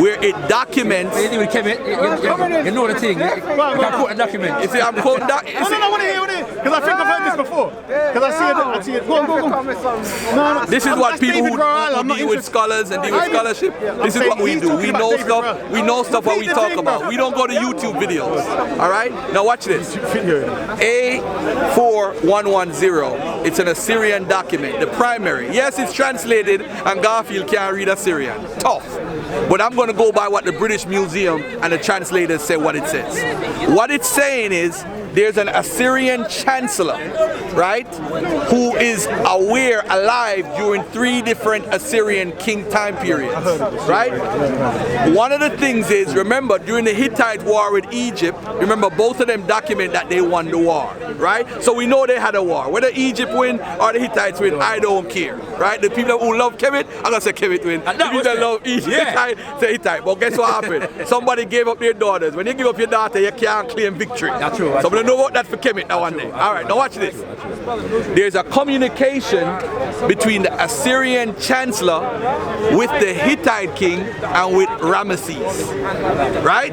Where it documents. You know the thing. You can quote a document. You see, I'm quoting that. No, I want to hear. Because I think I've heard this before. Because I see it. Go on. This is what people who deal with scholars and deal with scholarship. This is what we do. We know stuff. We know stuff what we talk about. We don't go to YouTube videos. All right. Now watch this. A4110. It's an Assyrian document. The primary. Yes, it's translated, and Garfield can't read Assyrian. Tough. but I'm going to go by what the British Museum and the translators say what it says. What it's saying is there's an Assyrian chancellor, right, who is alive during 3 different Assyrian king time periods, right? One of the things is, remember, during the Hittite war with Egypt, remember both of them document that they won the war, right? So we know they had a war. Whether Egypt win or the Hittites win, I don't care, right? The people who love Kemet, I'm going to say Kemet win. The people that love Egypt, say Hittite. But guess what happened? Somebody gave up their daughters. When you give up your daughter, you can't claim victory. That's true. So we don't know about that for Kemet now one day. All right, now watch this. There's a communication between the Assyrian chancellor with the Hittite king and with Ramesses, right?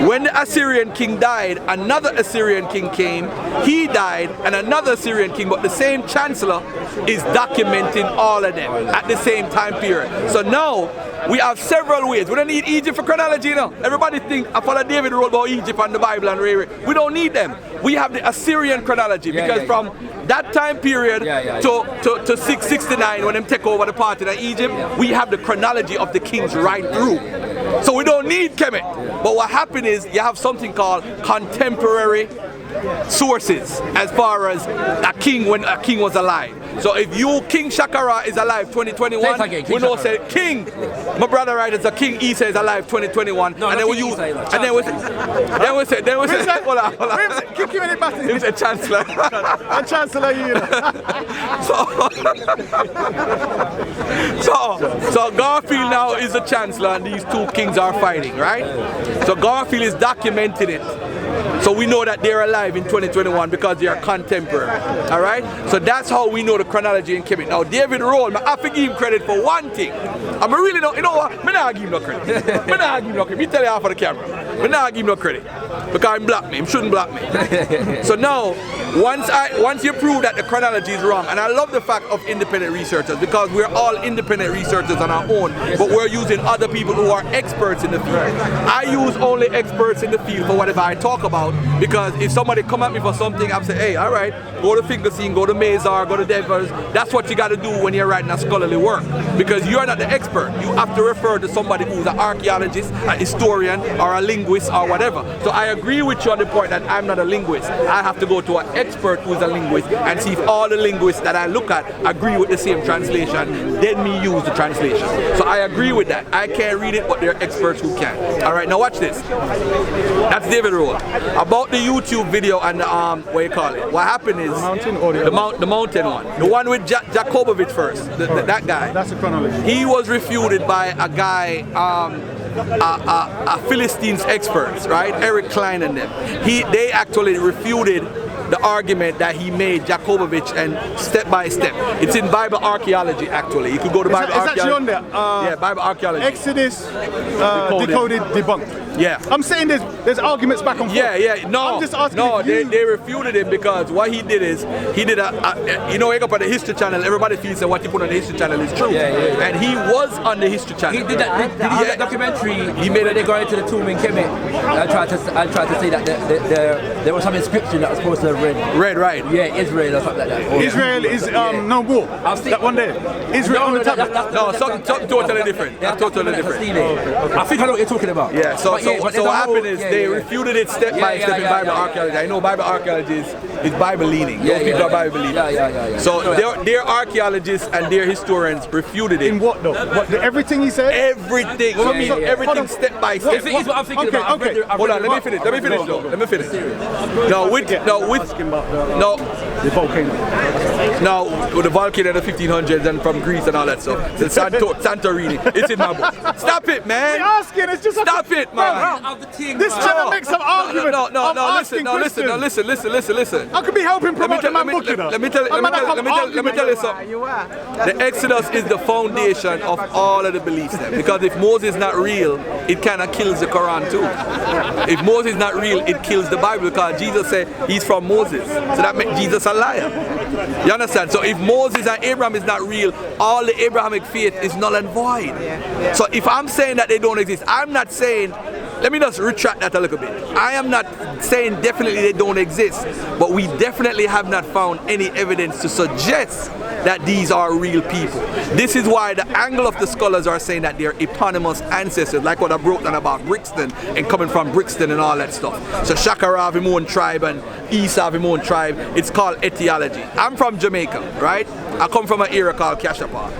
When the Assyrian king died, another Assyrian king came, he died, and another Assyrian king, but the same chancellor is documenting all of them at the same time period. So now we have several ways. We don't need Egypt for chronology, you know. Everybody think I follow David wrote about Egypt and the Bible and Ray. We don't need them. We have the Assyrian chronology because from that time period to 669 when them take over the part in Egypt, we have the chronology of the kings right through. So we don't need Kemet. But what happened is you have something called contemporary sources as far as a king when a king was alive. So if King Shakara is alive 2021, we know say King, my brother right is a King Isa is alive 2021, no, and then we use, and then we say, hold on. Keep giving it back to him. He's a chancellor. A chancellor, you know. So Garfield now is the chancellor, and these 2 kings are fighting, right? So Garfield is documenting it. So we know that they're alive in 2021 because they are contemporary. All right? So that's how we know the chronology in Kemet. Now, David Roll, I have to give him credit for one thing. I really don't, you know what? I'm not give him no credit. I'm not give him no credit. Me tell you off of the camera. I'm not give him no credit. Because he blocked me. He shouldn't block me. So now, once you prove that the chronology is wrong, and I love the fact of independent researchers because we're all independent researchers on our own, but we're using other people who are experts in the field. I use only experts in the field for whatever I talk about, because if somebody come at me for something, I'm saying, hey, all right, go to Fingerseen, go to Mazar, go to Devers. That's what you got to do when you're writing a scholarly work, because you're not the expert. You have to refer to somebody who's an archaeologist, a historian, or a linguist, or whatever. So I agree with you on the point that I'm not a linguist. I have to go to an expert who's a linguist and see if all the linguists that I look at agree with the same translation, then me use the translation. So I agree with that. I can't read it, but there are experts who can. All right, now watch this. That's David Roll. About the YouTube video and what you call it. What happened is the mountain one, the one with Jacobovich first. That guy. That's the chronology. He was refuted by a guy, a Philistines experts, right? Eric Klein and them. They actually refuted the argument that he made, Jacobovich, and step by step. It's in Bible archaeology, actually. You could go to Bible archaeology. It's actually on there. Yeah, Bible archaeology. Exodus, decoded, debunked. Yeah. I'm saying there's arguments back and forth. Yeah. No, I'm just asking they refuted him because what he did is, he did you know, wake up on the History Channel, everybody feels that what he put on the History Channel is true. Yeah. And he was on the History Channel. He did that documentary. He made it. They go into the tomb in Kemet and tried to say that there was some inscription that was supposed to have read. Right. Yeah, Israel or something like that. Israel is no more. That one there. Israel on the tablet. No, something totally different. Yeah, totally different. I think I know what you're talking about. Yeah, so what happened is they refuted it step by step in Bible archaeology. I know Bible archaeology is Bible leaning. Those people are Bible believers. So their archaeologists and their historians refuted it. In what though? Everything he said? Everything. Everything step by step. Here's what I'm thinking about. Okay. Hold on, let me finish though. The volcano. Now, with the volcano in the 1500s and from Greece and all that stuff. The Santorini. It's in my book. Stop it, man. I'm asking. It's just stop it, man. This trying to make some argument. No, listen. I could be helping promote the man book, you know. Let me tell you something. The Exodus is the foundation of all of the beliefs then. Because if Moses is not real, it kind of kills the Quran too. If Moses is not real, it kills the Bible, because Jesus said he's from Moses. So that makes Jesus a liar. You understand? So if Moses and Abraham is not real, all the Abrahamic faith is null and void. So if I'm saying that they don't exist, I'm not saying, let me just retract that a little bit. I am not saying definitely they don't exist, but we definitely have not found any evidence to suggest that these are real people. This is why the angle of the scholars are saying that they're eponymous ancestors, like what I broke down about Brixton and coming from Brixton and all that stuff. So Shakara have his own tribe and Isa have his own tribe. It's called etiology. I'm from Jamaica, right? I come from an area called Cassia Park.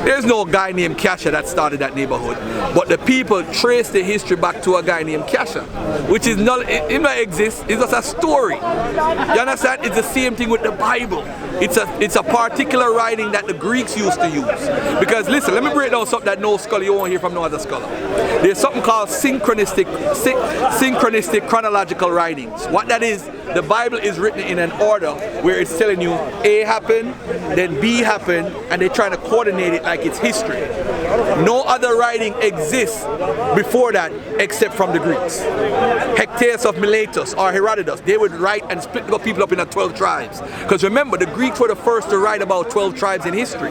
There's no guy named Cassia that started that neighborhood, but the people trace the history back to a guy named Cassia, which is not, it might exist, it's just a story. You understand? It's the same thing with the Bible. It's a particular writing that the Greeks used to use. Because listen, let me break down something that no scholar, you won't hear from no other scholar. There's something called synchronistic chronological writings. What that is, the Bible is written in an order where it's telling you A happened, then B happened, and they're trying to coordinate it like it's history. No other writing exists before that except from the Greeks. Hectaeus of Miletus or Herodotus, they would write and split the people up into 12 tribes. Because remember, the Greeks were the first to write about 12 tribes in history.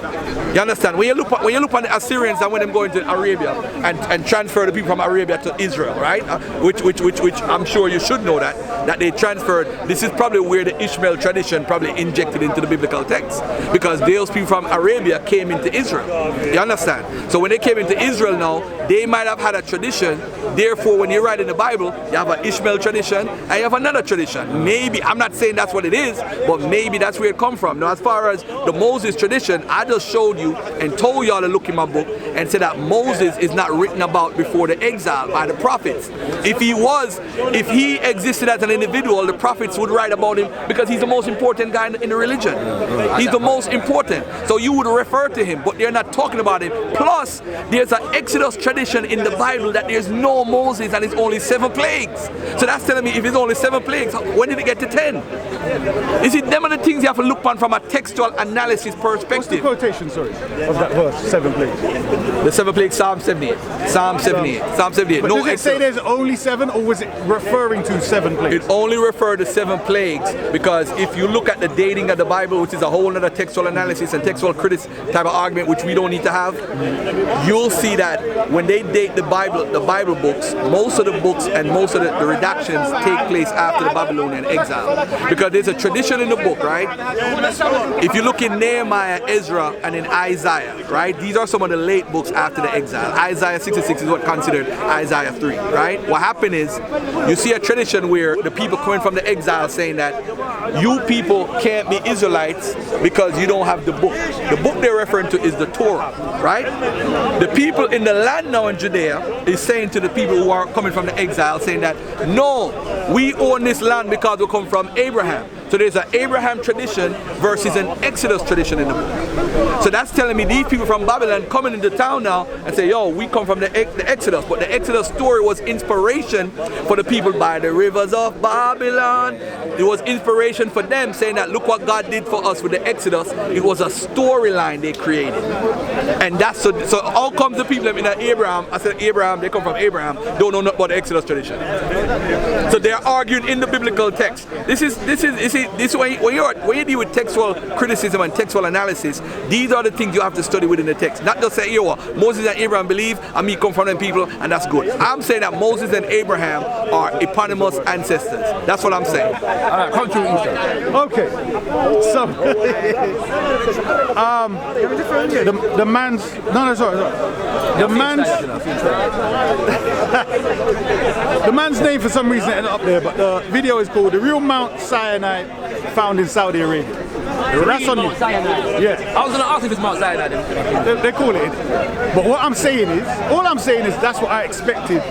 You understand? When you look on the Assyrians and when them going to Arabia and transfer the people from Arabia to Israel, right? Which I'm sure you should know that they transferred. This is probably where the Ishmael tradition probably injected into the biblical text, because those people from Arabia came into Israel. You understand? So when they came into Israel now, they might have had a tradition. Therefore, when you write in the Bible, you have an Ishmael tradition and you have another tradition. Maybe, I'm not saying that's what it is, but maybe that's where it comes from. Now, as far as the Moses tradition, I just showed you and told y'all to look in my book and say that Moses is not written about before the exile by the prophets. If he existed as an individual, the prophets would write about him because he's the most important guy in the religion. He's the most important. So you would refer to him, but they're not talking about him. Plus, there's an Exodus tradition in the Bible that there's no Moses and it's only 7 plagues. So that's telling me if it's only 7 plagues, when did it get to 10? You see, them are the things you have to look on from a textual analysis perspective. What's the quotation, sorry, of that verse, 7 plagues? The 7 plagues, Psalm 78. Psalm 78. Psalm 78. But no, does it say there's only 7, or was it referring to 7 plagues? It only referred to 7 plagues because if you look at the dating of the Bible, which is a whole other textual analysis and textual criticism type of argument, which we don't need to have, you'll see that when they date the Bible books, most of the books and most of the redactions take place after the Babylonian exile. Because there's a tradition in the book, right? If you look in Nehemiah, Ezra, and in Isaiah, right? These are some of the late books after the exile. Isaiah 66 is what considered Isaiah 3, right? What happened is, you see a tradition where the people coming from the exile saying that you people can't be Israelites because you don't have the book. The book they're referring to is the Torah, right? The people in the land now in Judea is saying to the people who are coming from the exile, saying that, no, we own this land because we come from Abraham. So there's an Abraham tradition versus an Exodus tradition in the book. So that's telling me these people from Babylon coming into town now and say, yo, we come from the Exodus. But the Exodus story was inspiration for the people by the rivers of Babylon. It was inspiration for them, saying that look what God did for us with the Exodus. It was a storyline they created. And that's so how comes the people in Abraham, I said Abraham, they come from Abraham, don't know nothing about the Exodus tradition. So they're arguing in the biblical text. This is when you deal with textual criticism and textual analysis, these are the things you have to study within the text. Not just say, yo, Moses and Abraham believe, and me come from them people, and that's good. I'm saying that Moses and Abraham are eponymous ancestors. That's what I'm saying. Alright, come to Isa. Okay. So the man's the man's name for some reason ended up there, but the video is called The Real Mount Sinai Found in Saudi Arabia. So that's on you. Yeah. I was going to ask if it's Mount Sinai. They call it. But what I'm saying is, that's what I expected,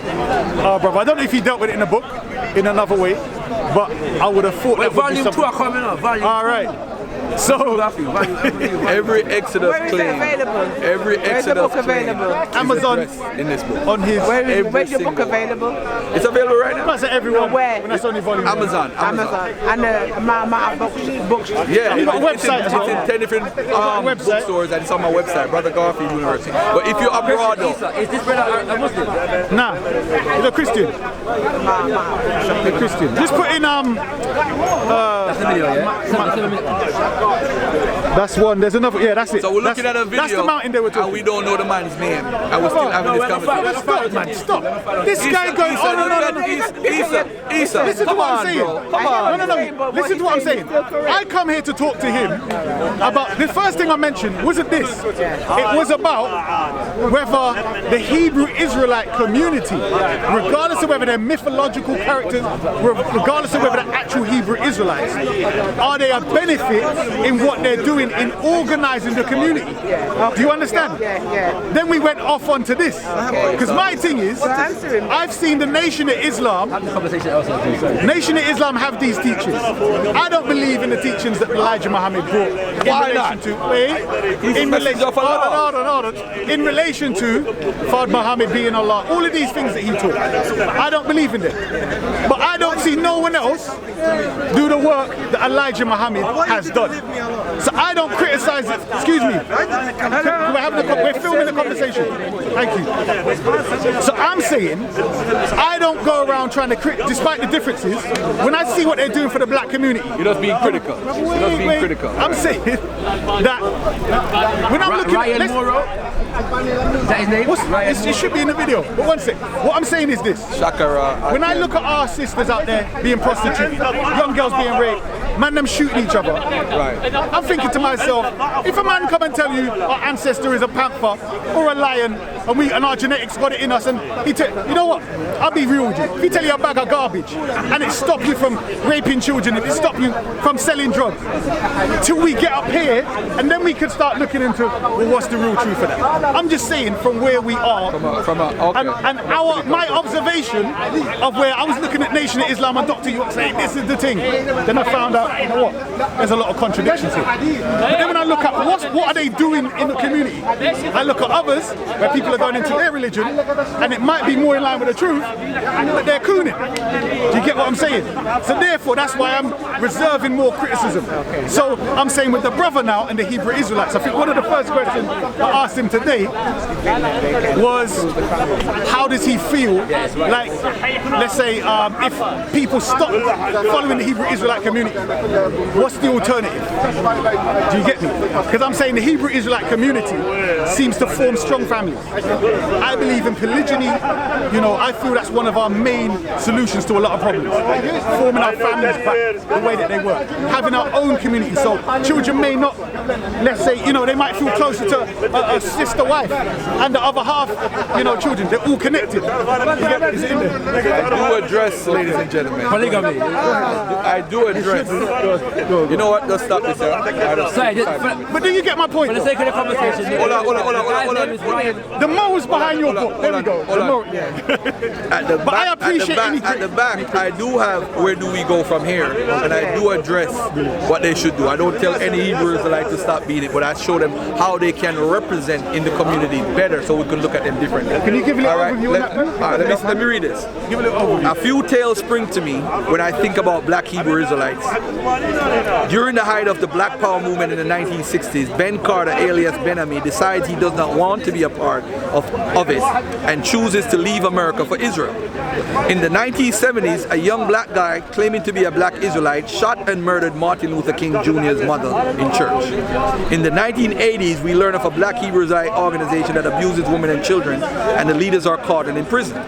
brother. I don't know if he dealt with it in a book, in another way, but I would have thought that would be something. Volume 2 are coming up. All right. So every Exodus claim, every Exodus claim, Amazon in this book. On his where's your book available? It's available right now. That's everyone. Where? When that's only volume. Amazon. And my books. Yeah, you got a website. It's in 10 different bookstores and it's on my website, Brother Garfield University. But if you're abroad though, is this brother a Muslim? Nah, he's a Christian. A Christian. Just put in That's the video, yeah? That's one. There's another. Yeah, that's it. So we're looking at a video. That's the mountain they were talking. And we don't know the man's name. And we're still having this conversation. Stop, man. Stop. This guy going. Oh no. Isa, listen to what I'm saying. Come on. No. Listen to what I'm saying. I come here to talk to him about the first thing I mentioned wasn't this. It was about whether the Hebrew Israelite community, regardless of whether they're mythological characters, regardless of whether they're actual Hebrew Israelites, are they a benefit in what they're doing in organizing the community? Do you understand? Then we went off onto this. Because my thing is, I've seen the Nation of Islam have these teachings. I don't believe in the teachings that Elijah Muhammad brought in relation to Fard Muhammad being Allah, all of these things that he taught. I don't believe in them. But I don't see no one else do the work that Elijah Muhammad has done. So I don't criticize it. Excuse me. We're filming the conversation. Thank you. So I'm saying, I don't go around trying to criticize, despite the differences, when I see what they're doing for the black community. You're just being critical. I'm saying that when I'm looking at... Is that his name? It should be in the video. But one sec. What I'm saying is this. Shakara. When I look at our sisters out there being prostituted, young girls being raped, man them shooting each other, I'm thinking to myself, if a man come and tell you our ancestor is a panther or a lion and our genetics got it in us, and you know what? I'll be real with you. If he tell you a bag of garbage and it stop you from raping children, it stop you from selling drugs, till we get up here and then we can start looking into, well, what's the real truth of that? I'm just saying from where we are, and my observation of where I was looking at Nation of Islam and Dr. York saying this is the thing, then I found out, you know what, there's a lot of contradictions here. But then when I look at what are they doing in the community, I look at others where people are going into their religion and it might be more in line with the truth, but they're cooning. Do you get what I'm saying? So therefore, that's why I'm reserving more criticism. So I'm saying with the brother now and the Hebrew Israelites, I think one of the first questions I asked him today was, how does he feel like, let's say, if people stop following the Hebrew Israelite community, what's the alternative? Do you get me? Because I'm saying the Hebrew Israelite community seems to form strong families. I believe in polygyny. You know, I feel that's one of our main solutions to a lot of problems. Forming our families back the way that they were. Having our own community, so children may not, let's say, you know, they might feel closer to a sister wife, and the other half, you know, children, they're all connected. Is it in there? I do address, ladies and gentlemen. Polygamy. I do address. You know what? Just stop this, sir. But do you get my point? For the sake of the conversation, hold on. The mo's behind your book. There we go. But I appreciate anything. At the back, I do have where do we go from here, and I do address what they should do. I don't tell any Hebrews that like to stop beating it, but I show them how they can represent in the community better, so we can look at them differently. Can you give a little overview on that? Let me read this. Give a little overview. A few tales spring to me when I think about black Hebrew Israelites. During the height of the Black Power movement in the 1960s, Ben Carter, alias Ben-Ami, decides he does not want to be a part of it and chooses to leave America for Israel. In the 1970s, a young black guy claiming to be a black Israelite shot and murdered Martin Luther King Jr.'s mother in church. In the 1980s, we learn of a black Hebrew Israelite organization that abuses women and children, and the leaders are caught and imprisoned.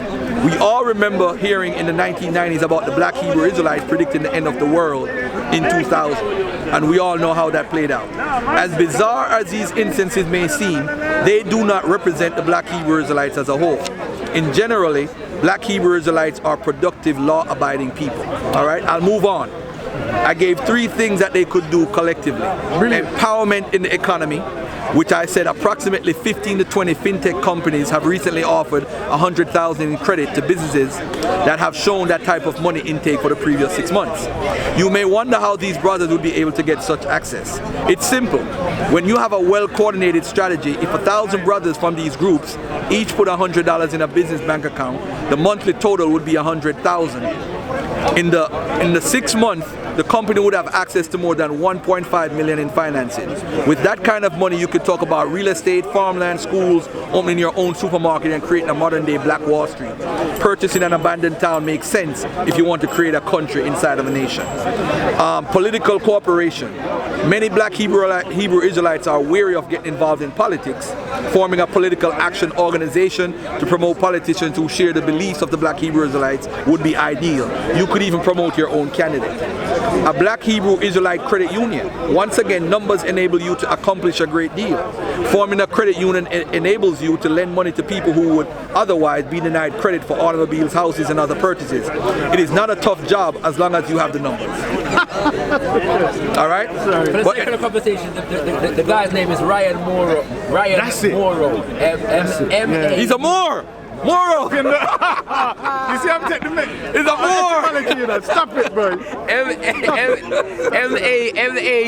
We all remember hearing in the 1990s about the black Hebrew Israelites predicting the end of the world in 2000, and we all know how that played out. As bizarre as these instances may seem, they do not represent the black Hebrew Israelites as a whole. In generally, black Hebrew Israelites are productive, law-abiding people. All right, I'll move on. I gave 3 things that they could do collectively. Empowerment in the economy, which I said approximately 15 to 20 fintech companies have recently offered $100,000 in credit to businesses that have shown that type of money intake for the previous 6 months. You may wonder how these brothers would be able to get such access. It's simple. When you have a well-coordinated strategy, if 1,000 brothers from these groups each put $100 in a business bank account, the monthly total would be $100,000. In the 6 months, the company would have access to more than 1.5 million in financing. With that kind of money, you could talk about real estate, farmland, schools, opening your own supermarket and creating a modern day Black Wall Street. Purchasing an abandoned town makes sense if you want to create a country inside of a nation. Political cooperation. Many Black Hebrew Israelites are wary of getting involved in politics. Forming a political action organization to promote politicians who share the beliefs of the Black Hebrew Israelites would be ideal. You could even promote your own candidate. A Black Hebrew Israelite credit union. Once again, numbers enable you to accomplish a great deal. Forming a credit union enables you to lend money to people who would otherwise be denied credit for automobiles, houses, and other purchases. It is not a tough job as long as you have the numbers. All right? For the sake of the conversation, the guy's name is Ryan Morrow. Morrow. M-A. He's a Moor! Moro! You see, I'm taking the mic. It's a Moor! Stop it, bro.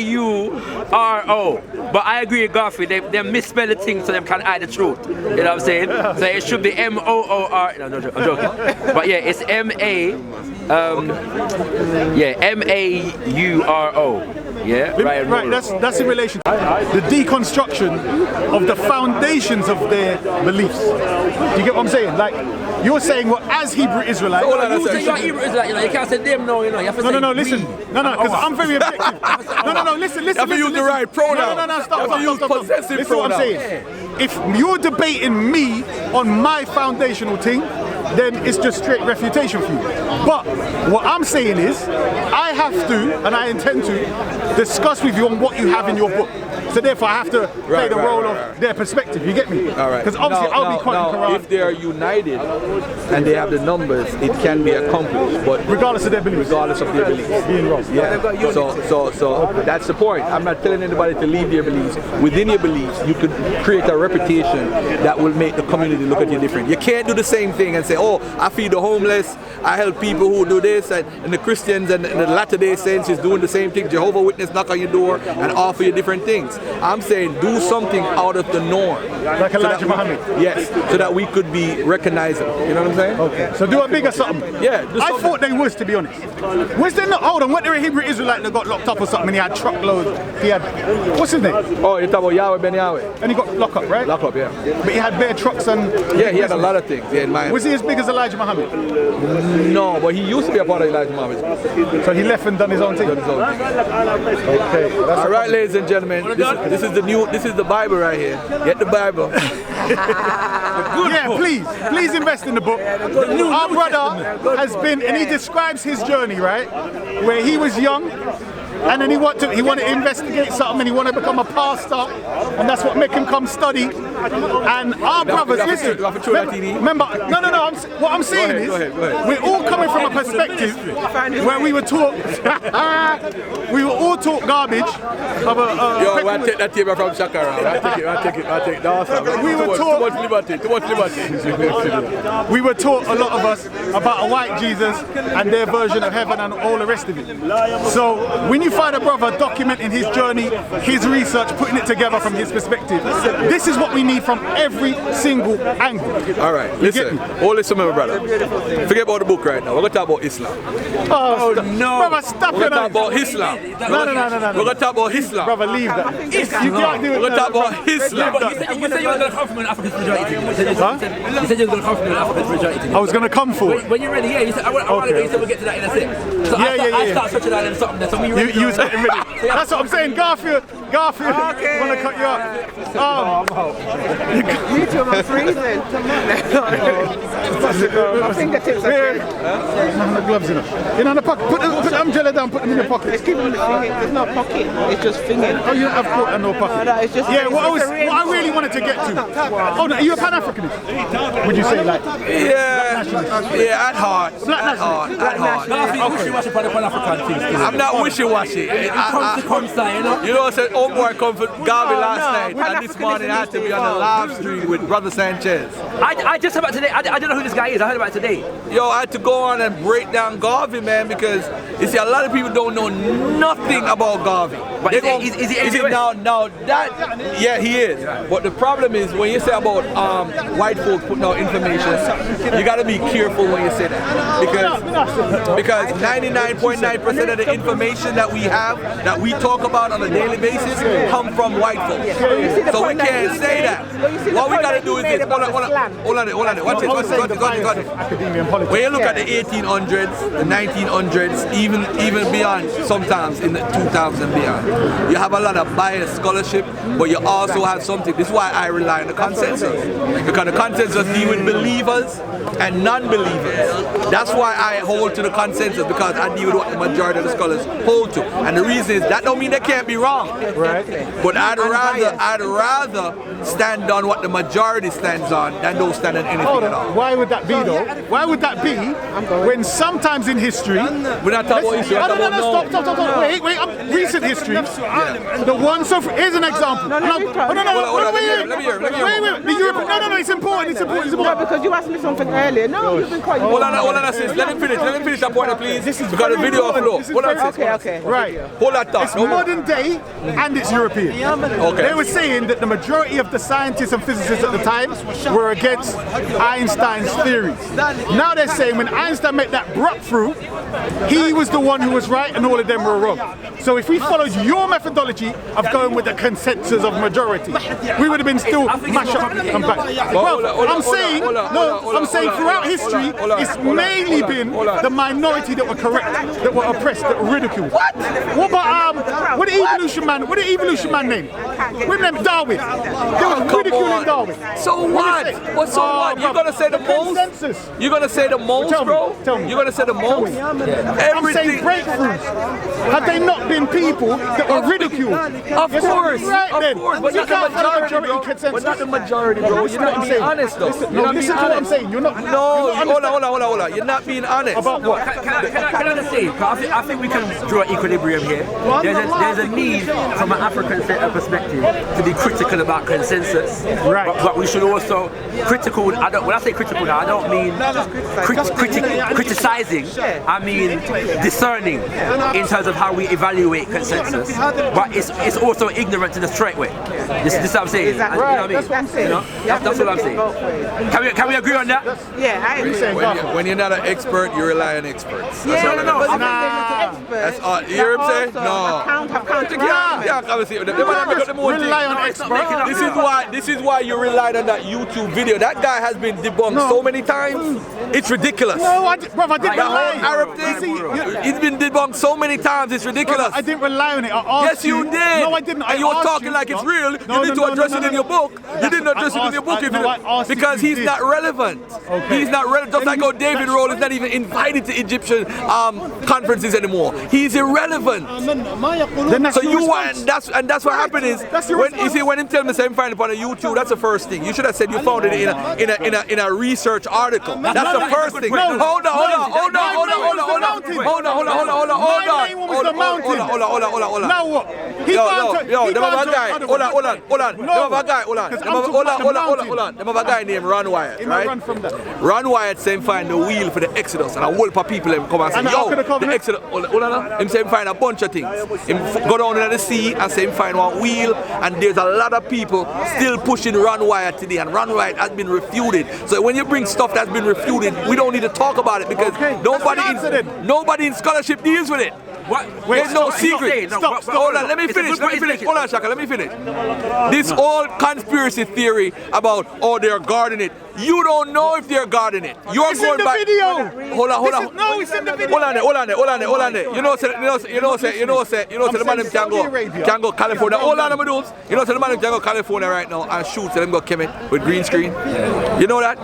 M-A-U-R-O. But I agree with Garfield, they misspell the thing so they can hide the truth. You know what I'm saying? So it should be M-O-O-R. No, I'm joking. But yeah, it's M-A-U-R-O. Yeah, right. That's in relation to the deconstruction of the foundations of their beliefs. Do you get what I'm saying? Like, you're saying, well, as Hebrew Israelites. You say you're Hebrew Israelite, you know, you can't say them, no, you know, you have to say listen. No, because I'm very objective. No, listen. You have to use the right pronoun. No, stop. You have to use possessive Listen what I'm saying. If you're debating me on my foundational thing, then it's just straight refutation for you. But what I'm saying is, I have to, and I intend to, discuss with you on what you have in your book. So therefore I have to play the role of their perspective, you get me? Because obviously I'll be quoting Quran. If they are united and they have the numbers, it can be accomplished. But regardless of their beliefs. Regardless of their beliefs. Yeah. So that's the point. I'm not telling anybody to leave their beliefs. Within your beliefs, you could create a reputation that will make the community look at you different. You can't do the same thing and say, oh, I feed the homeless, I help people who do this, and the Christians and the Latter-day Saints is doing the same thing. Jehovah's Witness knock on your door and offer you different things. I'm saying do something out of the norm. Like Elijah Muhammad. Yes, so that we could be recognizable. You know what I'm saying? Okay. So do a bigger something. Yeah. I thought they was, to be honest. Was there not? Hold on, what, there a Hebrew Israelite that got locked up or something and he had truckloads? He had, what's his name? Oh, you're talking about Yahweh Ben Yahweh. And he got locked up, right? Locked up, yeah. But he had bare trucks and... Yeah, he had a lot of things. Yeah, in mind. Was he as big as Elijah Muhammad? No, but he used to be a part of Elijah Muhammad. So he left and done his own thing? Okay. All right, ladies and gentlemen, this is the Bible right here. Get the Bible. Yeah, please invest in the book. Our brother has been, and he describes his journey, right, where he was young, and then he wanted to investigate something, and he wanted to become a pastor, and that's what made him come study. And our brothers, listen, remember, no, what I'm saying is, we're all coming from a perspective where we were taught, we were all taught garbage of a... Yo, I take that table from Shakara. I take it. We were taught... Too much liberty. We were taught, a lot of us, about a white Jesus and their version of heaven and all the rest of it. So when you find a brother documenting his journey, his research, putting it together from his perspective, this is what we need from every single angle. All right, listen. Listen, my brother. Forget about the book right now. We're going to talk about Islam. Oh no. Brother, stop it. We're going to talk about Islam. No. We're going to talk about Islam. Brother, leave that. You can't do it. We're going to talk about Islam. You said you were going to come from an African spirituality. You said you were going to come from an African spirituality. I was going to come for it. When you're ready, yeah, you said, I want to go, you said we'll get to that in a sec. So I start searching out and something there. So when you're ready. You was getting ready. That's what I'm saying. Garfield, Okay. want to cut you up. You two are freezing. My fingertips are freezing. The gloves in the pocket. Put the umbrella down, put them in your pocket. It's giving me finging. There's no pocket. It's just finging. Oh, you don't have coat and no pocket? No, it's just... Yeah, what I really wanted to get to. Oh, no, are you a Pan-Africanist? Would you say, like... Yeah, at heart. Black I'm not wishy-washy. You know, I said, oh boy, come for Garvey last night, and this morning I had to be on the live stream with Brother Sanchez. I just heard about today. I don't know who this guy is. I heard about it today. Yo, I had to go on and break down Garvey, man, because You see, a lot of people don't know nothing about Garvey. But is it now that he is. But the problem is when you say about white folks putting out information, you got to be careful when you say that because 99.9% of the information that we have, that we talk about on a daily basis, come from white folks. So we can't say that. What we got to do is this. Hold on. Watch it. When you look at the 1800s, the 1900s, even beyond, sometimes in the 2000s and beyond, you have a lot of biased scholarship, but you also have something. This is why I rely on the consensus, because the consensus deal with believers and non-believers. That's why I hold to the consensus, because I deal with what the majority of the scholars hold to. And the reason is that don't mean they can't be wrong. Right. But I'd rather stand on what the majority stands on than don't stand on anything at all. Why would that be though? Why would that be when sometimes in history, we're not talking about history. Stop. Wait, recent history. The one, so here's an example. Let me hear. It's important. No, because you asked me something earlier. No, you've been quite. Hold on, sis. Let me finish that point, please. This is because the video flow. Hold on, sis. Okay. Right. Hold that thought. It's modern day and it's European. Okay. They were saying that the majority of the scientists and physicists at the time were against Einstein's theories. Now they're saying when Einstein made that breakthrough, he was the one who was right and all of them were wrong. So if we followed your methodology of going with the consensus of majority, we would have been still mash up and back. I'm saying throughout history, it's mainly been the minority that were correct, that were oppressed, that were ridiculed. What about what the evolution man name? What name? Darwin. They were ridiculing Darwin. So what? You're gonna say the most? You're gonna say the most, bro? Tell me. You're gonna say the most? I'm saying breakthroughs. Have they not been people that were ridiculed? Of course. But you can't have a majority But consensus. not the majority, bro. You're not being honest, though. Listen to what I'm saying. You're not. No, hold on. You're not being honest. About what? Can I just say, I think we can draw equilibrium here. There's a need from an African perspective to be critical about consensus. Right. But we should also critical. When I say critical now, I don't mean criticizing. I mean discerning in terms of how we evaluate consensus. But it's also ignorant in a straight way. This is what I'm saying. Exactly. You know what I mean? That's what I'm saying. You know? That's what I'm saying. Can we agree on that? Yeah, I agree. When you're not an expert, you rely on experts. No. You hear him say? No. Rely on experts. This is why you relied on that YouTube video. That guy has been debunked so many times. It's ridiculous. No, I didn't rely. Arab thing, it's been debunked so many times. It's ridiculous. I didn't rely on it. I asked Yes, you did. No, I didn't. And you were talking like it's real. You need to address it in your book. You didn't address it in your book because he's not relevant. He's not relevant. Just like how David Roll is not even invited to Egyptian conferences anymore. He's irrelevant. So that's what happened is when him tell me say I'm finding upon a YouTube, that's the first thing. You should have said you found it in a research article. That's the first thing. Hold on. Now what? They have a guy named Ron Wyatt, right? Ron Wyatt say him find the wheel for the Exodus, and a whole of people them come and say, yo, the Exodus. Him say him find a bunch of things. Him go down into the sea and say him find one wheel, and there's a lot of people still pushing Ron Wyatt today, and Ron Wyatt has been refuted. So when you bring stuff that's been refuted, we don't need to talk about it because nobody in scholarship deals with it. There's no secret. Stop. Hold on, let me finish. Hold on, Shaka, let me finish. This whole conspiracy theory about, they're guarding it. You don't know if they're guarding it. You're It's going in the by. video. Hold on. No, it's in the video. Hold on there. You know, the man can go California. Hold on, my dudes. You know, the man can go California right now and shoot. Tell him go Kemet with green screen. You know that?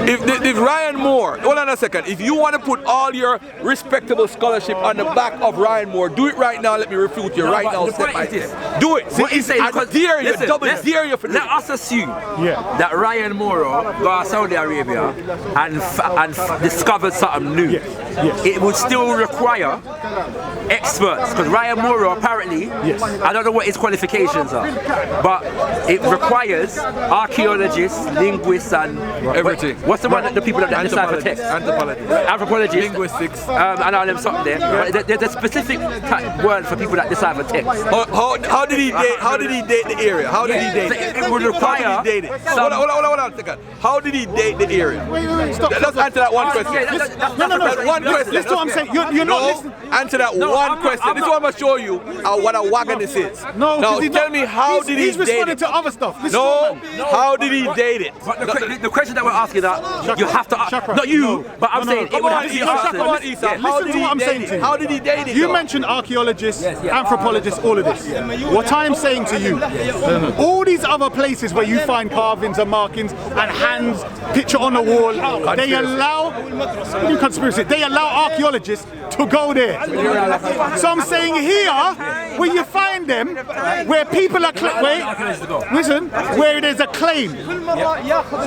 If Ryan Moore, hold on a second. If you want to put all your respectable scholarship on the back of Ryan Moore, do it right now. Let me refute you right now, step by step. Do it. What he's saying, I dare you, double dare you for let us assume that Ryan Moore got to Saudi Arabia and discovered something new. it would still require experts, because Ryan Moore apparently, I don't know what his qualifications are, but it requires archaeologists, linguists, and everything. What's the one that the people that decipher text? Anthropologists, linguistics, and all them something there. There's a specific word for people that decipher text. How did he date the area? How did he date it? It would require. How did he date it? Hold on a second. How did he date the area? Wait, stop. Let's answer that one question. No. That's one question. Listen to what I'm saying. You're not listening. Answer that one question. This is what I'm gonna show you what a wagon this is. No, now tell me how did he he's date responding it? to other stuff. No, how did he date it? But the question that we're asking that you have to not you, but I'm saying it would have to be Listen to what I'm saying to you. How did he date it? You mentioned archaeologists, anthropologists, all of this. What I'm saying to you, all these other places where you find carvings and markings and hands, picture on the wall, they allow archaeologists to go there. So I'm saying here, where you find them, where people are where there's a claim.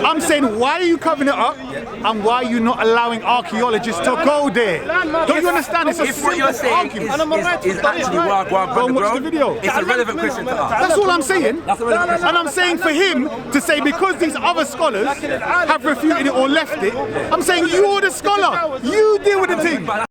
I'm saying, why are you covering it up, and why are you not allowing archaeologists to go there? Don't you understand? It's a simple argument. Is actually Go and watch the video. It's a relevant question to ask. That's all I'm saying. And I'm saying for him to say, because these other scholars have refuted it or left it, I'm saying you're the scholar. You deal with the thing.